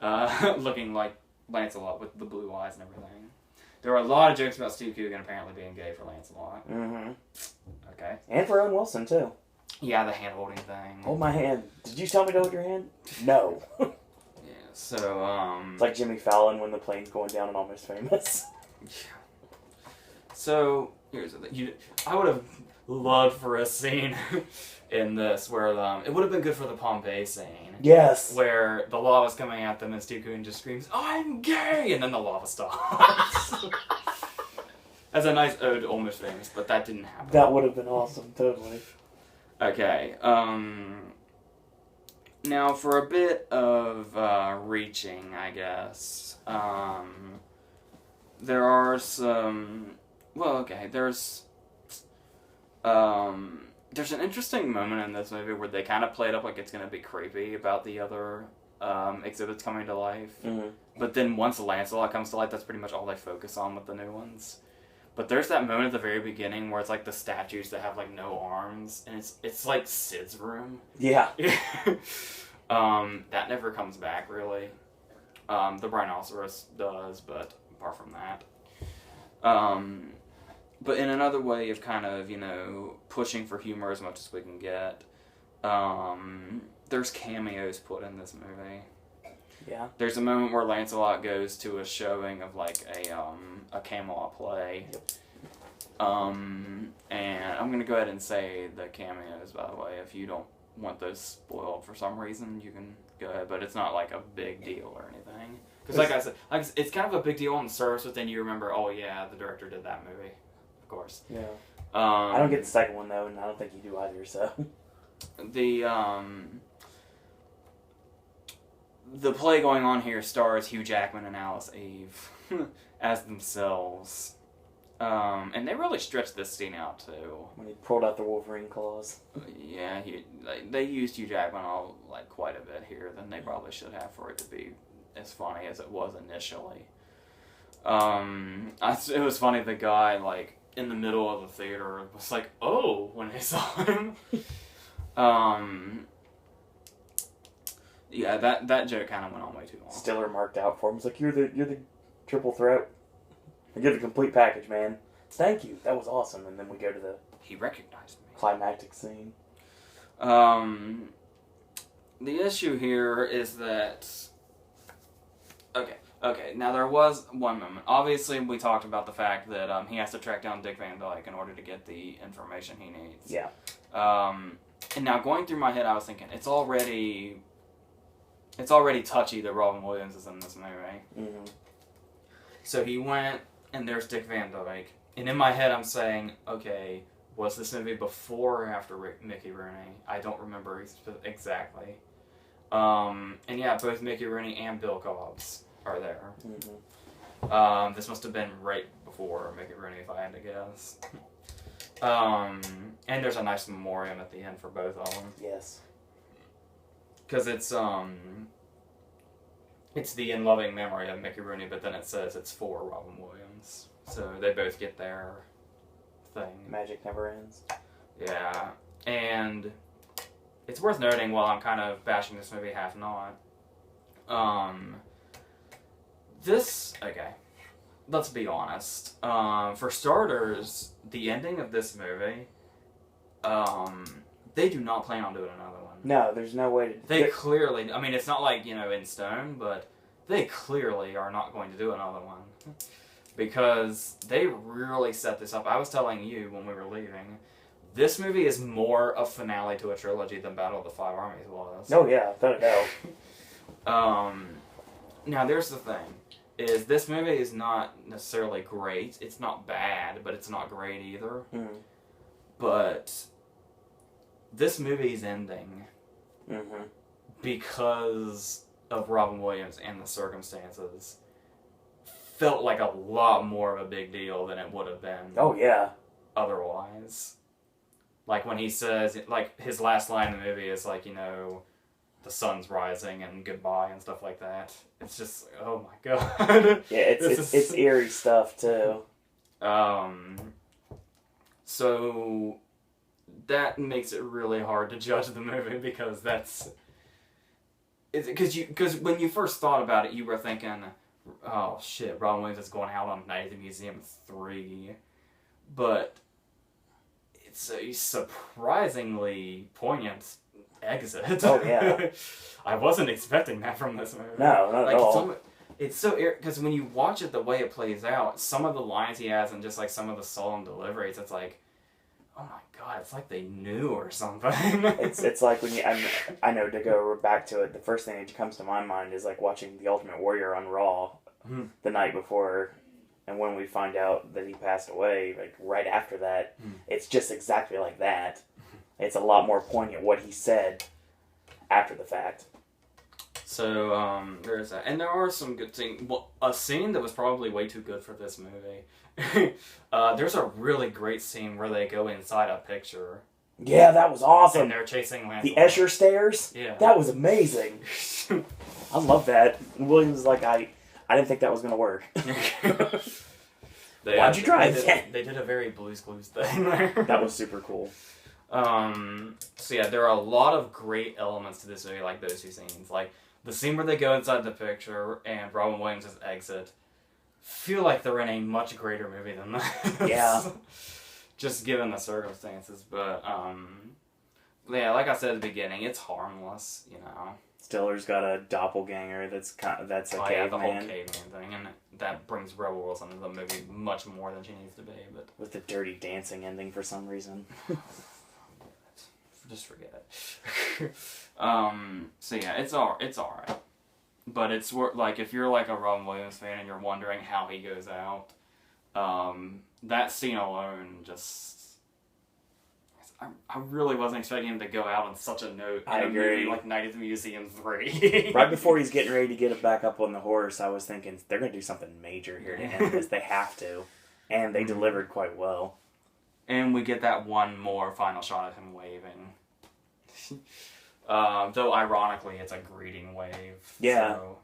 A: Looking like Lancelot with the blue eyes and everything. There were a lot of jokes about Steve Coogan apparently being gay for Lancelot.
B: Mm-hmm.
A: Okay.
B: And for Owen Wilson, too.
A: Yeah, the hand-holding thing.
B: Hold my hand. Did you tell me to hold your hand? No.
A: Yeah, so,
B: It's like Jimmy Fallon when the plane's going down and Almost Famous.
A: Yeah. So, here's the thing. I would have loved for a scene in this where it would have been good for the Pompeii scene.
B: Yes.
A: Where the lava's coming at them and Steve Coogan just screams, "I'm gay!" and then the lava stops. That's a nice ode to Almost Famous, but that didn't happen.
B: That would have been awesome, totally.
A: Okay, now for a bit of reaching, I guess, there are some, well, okay, there's an interesting moment in this movie where they kind of play it up like it's going to be creepy about the other exhibits coming to life,
B: Mm-hmm.
A: but then once Lancelot comes to life, that's pretty much all they focus on with the new ones. But there's that moment at the very beginning where it's like the statues that have like no arms, and it's like Sid's room.
B: Yeah.
A: That never comes back really. The rhinoceros does, but apart from that. But in another way of kind of, pushing for humor as much as we can get, there's cameos put in this movie.
B: Yeah.
A: There's a moment where Lancelot goes to a showing of like a Camelot play.
B: Yep.
A: And I'm gonna go ahead and say the cameos, by the way. If you don't want those spoiled for some reason, you can go ahead, but it's not like a big deal or anything. Because like I said, it's kind of a big deal on the surface, but then you remember, oh yeah, the director did that movie, of course.
B: Yeah. I don't get the second one though, and I don't think you do either. So.
A: The play going on here stars Hugh Jackman and Alice Eve as themselves. And they really stretched this scene out too.
B: When he pulled out the Wolverine claws.
A: Yeah, they used Hugh Jackman quite a bit here than they probably should have for it to be as funny as it was initially. It was funny, the guy in the middle of the theater was like, "Oh," when they saw him. Yeah, that joke kind of went on way too long.
B: Stiller marked out for him. He's like, "You're the triple threat." I get the complete package, man. Thank you. That was awesome. And then we go to the
A: He recognized me.
B: climactic scene.
A: The issue here is that... Okay, now there was one moment. Obviously, we talked about the fact that he has to track down Dick Van Dyke in order to get the information he needs.
B: Yeah.
A: And now going through my head, I was thinking, it's already touchy that Robin Williams is in this movie.
B: Mm-hmm.
A: So he went, and there's Dick Van Dyke. And in my head, I'm saying, okay, was this movie before or after Mickey Rooney? I don't remember exactly. And yeah, both Mickey Rooney and Bill Cobbs are there.
B: Mm-hmm.
A: This must have been right before Mickey Rooney, if I had to guess. And there's a nice memoriam at the end for both of them.
B: Yes.
A: Because it's the in loving memory of Mickey Rooney, but then it says it's for Robin Williams. So they both get their thing.
B: Magic never ends.
A: Yeah. And it's worth noting, while I'm kind of bashing this movie half not, okay, let's be honest. For starters, the ending of this movie, they do not plan on doing another one.
B: No, there's no way to...
A: They clearly, I mean, it's not like, in stone, but they clearly are not going to do another one. Because they really set this up. I was telling you when we were leaving, this movie is more a finale to a trilogy than Battle of the Five Armies was.
B: Oh yeah, without a doubt.
A: Now there's the thing, is this movie is not necessarily great. It's not bad, but it's not great either.
B: Mm.
A: But this movie's ending because of Robin Williams and the circumstances felt like a lot more of a big deal than it would have been.
B: Oh yeah.
A: Otherwise. Like when he says, like his last line in the movie is like, the sun's rising and goodbye and stuff like that. It's just, oh my god.
B: Yeah, it's eerie stuff too.
A: So that makes it really hard to judge the movie because because when you first thought about it, you were thinking, oh shit, Robin Williams is going out on Night at the Museum 3, but it's a surprisingly poignant exit.
B: Oh yeah.
A: I wasn't expecting that from this movie.
B: No, not at all.
A: It's so because when you watch it the way it plays out, some of the lines he has and just like some of the solemn deliveries, it's like, oh my god, it's like they knew or something.
B: It's like when I know, to go back to it, the first thing that comes to my mind is like watching The Ultimate Warrior on Raw the night before, and when we find out that he passed away, like right after that, it's just exactly like that. It's a lot more poignant what he said after the fact.
A: So, there's that. And there are some good things. Well, a scene that was probably way too good for this movie. There's a really great scene where they go inside a picture.
B: Yeah, that was awesome.
A: And they're chasing Lancelot.
B: The Escher stairs?
A: Yeah.
B: That was amazing. I love that. Williams is like, I didn't think that was going to work. Why'd you try that?
A: They did a very Blue's Clues thing there.
B: That was super cool.
A: So yeah, there are a lot of great elements to this movie, like those two scenes. Like, the scene where they go inside the picture and Robin Williams' exit feel like they're in a much greater movie than this.
B: Yeah.
A: Just given the circumstances, but, yeah, like I said at the beginning, it's harmless,
B: Stiller's got a doppelganger that's a caveman.
A: Yeah, the whole caveman thing, and that brings Rebel Wilson into the movie much more than she needs to be, but...
B: With the Dirty Dancing ending for some reason.
A: Just forget it. So yeah, it's alright. But it's like, if you're like a Robin Williams fan and you're wondering how he goes out, that scene alone just... I really wasn't expecting him to go out on such a note in a movie like Night at the Museum 3.
B: Right before he's getting ready to get it back up on the horse, I was thinking, they're going to do something major here to end this. They have to. And they delivered quite well.
A: And we get that one more final shot of him waving. Though ironically, it's a greeting wave.
B: Yeah.
A: So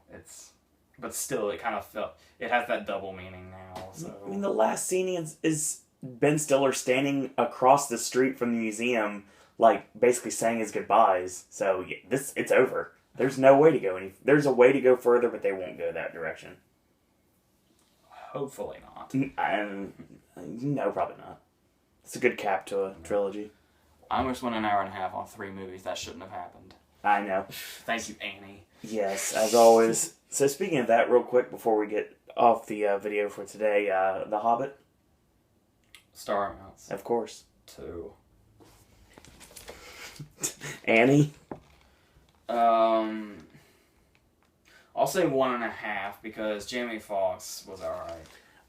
A: but still, it kind of it has that double meaning now. So
B: I mean, the last scene is Ben Stiller standing across the street from the museum, like basically saying his goodbyes. So yeah, it's over. There's no way to go there's a way to go further, but they won't go that direction.
A: Hopefully not.
B: No, probably not. It's a good cap to a trilogy.
A: I almost went an hour and a half on 3 movies. That shouldn't have happened.
B: I know.
A: Thank you, Annie.
B: Yes, as always. So speaking of that, real quick, before we get off the video for today, The Hobbit.
A: Star amounts.
B: Of course.
A: 2.
B: Annie?
A: I'll say 1.5 because Jamie Foxx was alright.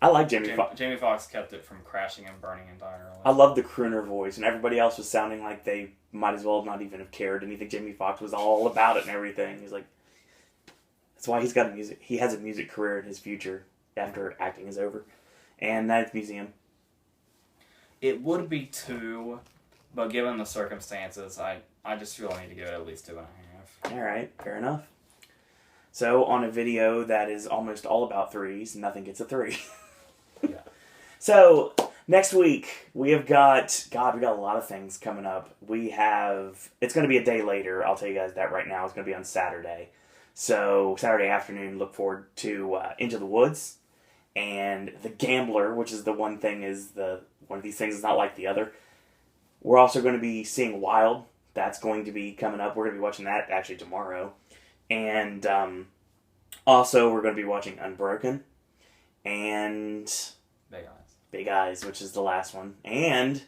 B: I like Jamie Foxx.
A: Jamie Foxx kept it from crashing and burning entirely.
B: I love the crooner voice, and everybody else was sounding like they might as well not even have cared. And you think Jamie Foxx was all about it and everything. He's like, that's why he has a music career in his future after acting is over. And Ninth Museum.
A: It would be 2, but given the circumstances, I just feel I need to give it at least 2.5.
B: Alright, fair enough. So, on a video that is almost all about 3s, nothing gets a 3.
A: Yeah.
B: So, next week, we got a lot of things coming up. It's going to be a day later, I'll tell you guys that right now. It's going to be on Saturday. So, Saturday afternoon, look forward to Into the Woods. And The Gambler, which is the one thing one of these things is not like the other. We're also going to be seeing Wild. That's going to be coming up. We're going to be watching that actually tomorrow. And also we're going to be watching Unbroken. And Big Eyes, which is the last one. And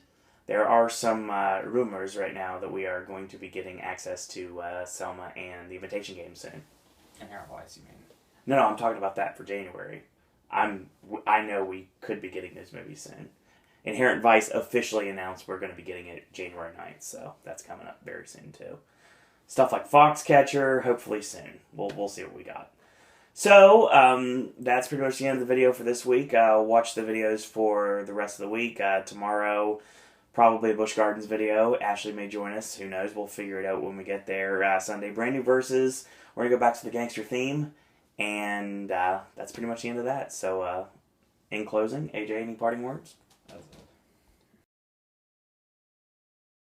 B: there are some rumors right now that we are going to be getting access to Selma and the Invitation Game soon.
A: Inherent Vice, you mean?
B: No, I'm talking about that for January. I know we could be getting those movies soon. Inherent Vice officially announced we're going to be getting it January 9th, so that's coming up very soon too. Stuff like Foxcatcher, hopefully soon. We'll see what we got. So, that's pretty much the end of the video for this week. Watch the videos for the rest of the week. Tomorrow, probably a Busch Gardens video. Ashley may join us. Who knows? We'll figure it out when we get there. Sunday, brand new verses. We're going to go back to the gangster theme. And that's pretty much the end of that. So, in closing, AJ, any parting words?
A: That's it.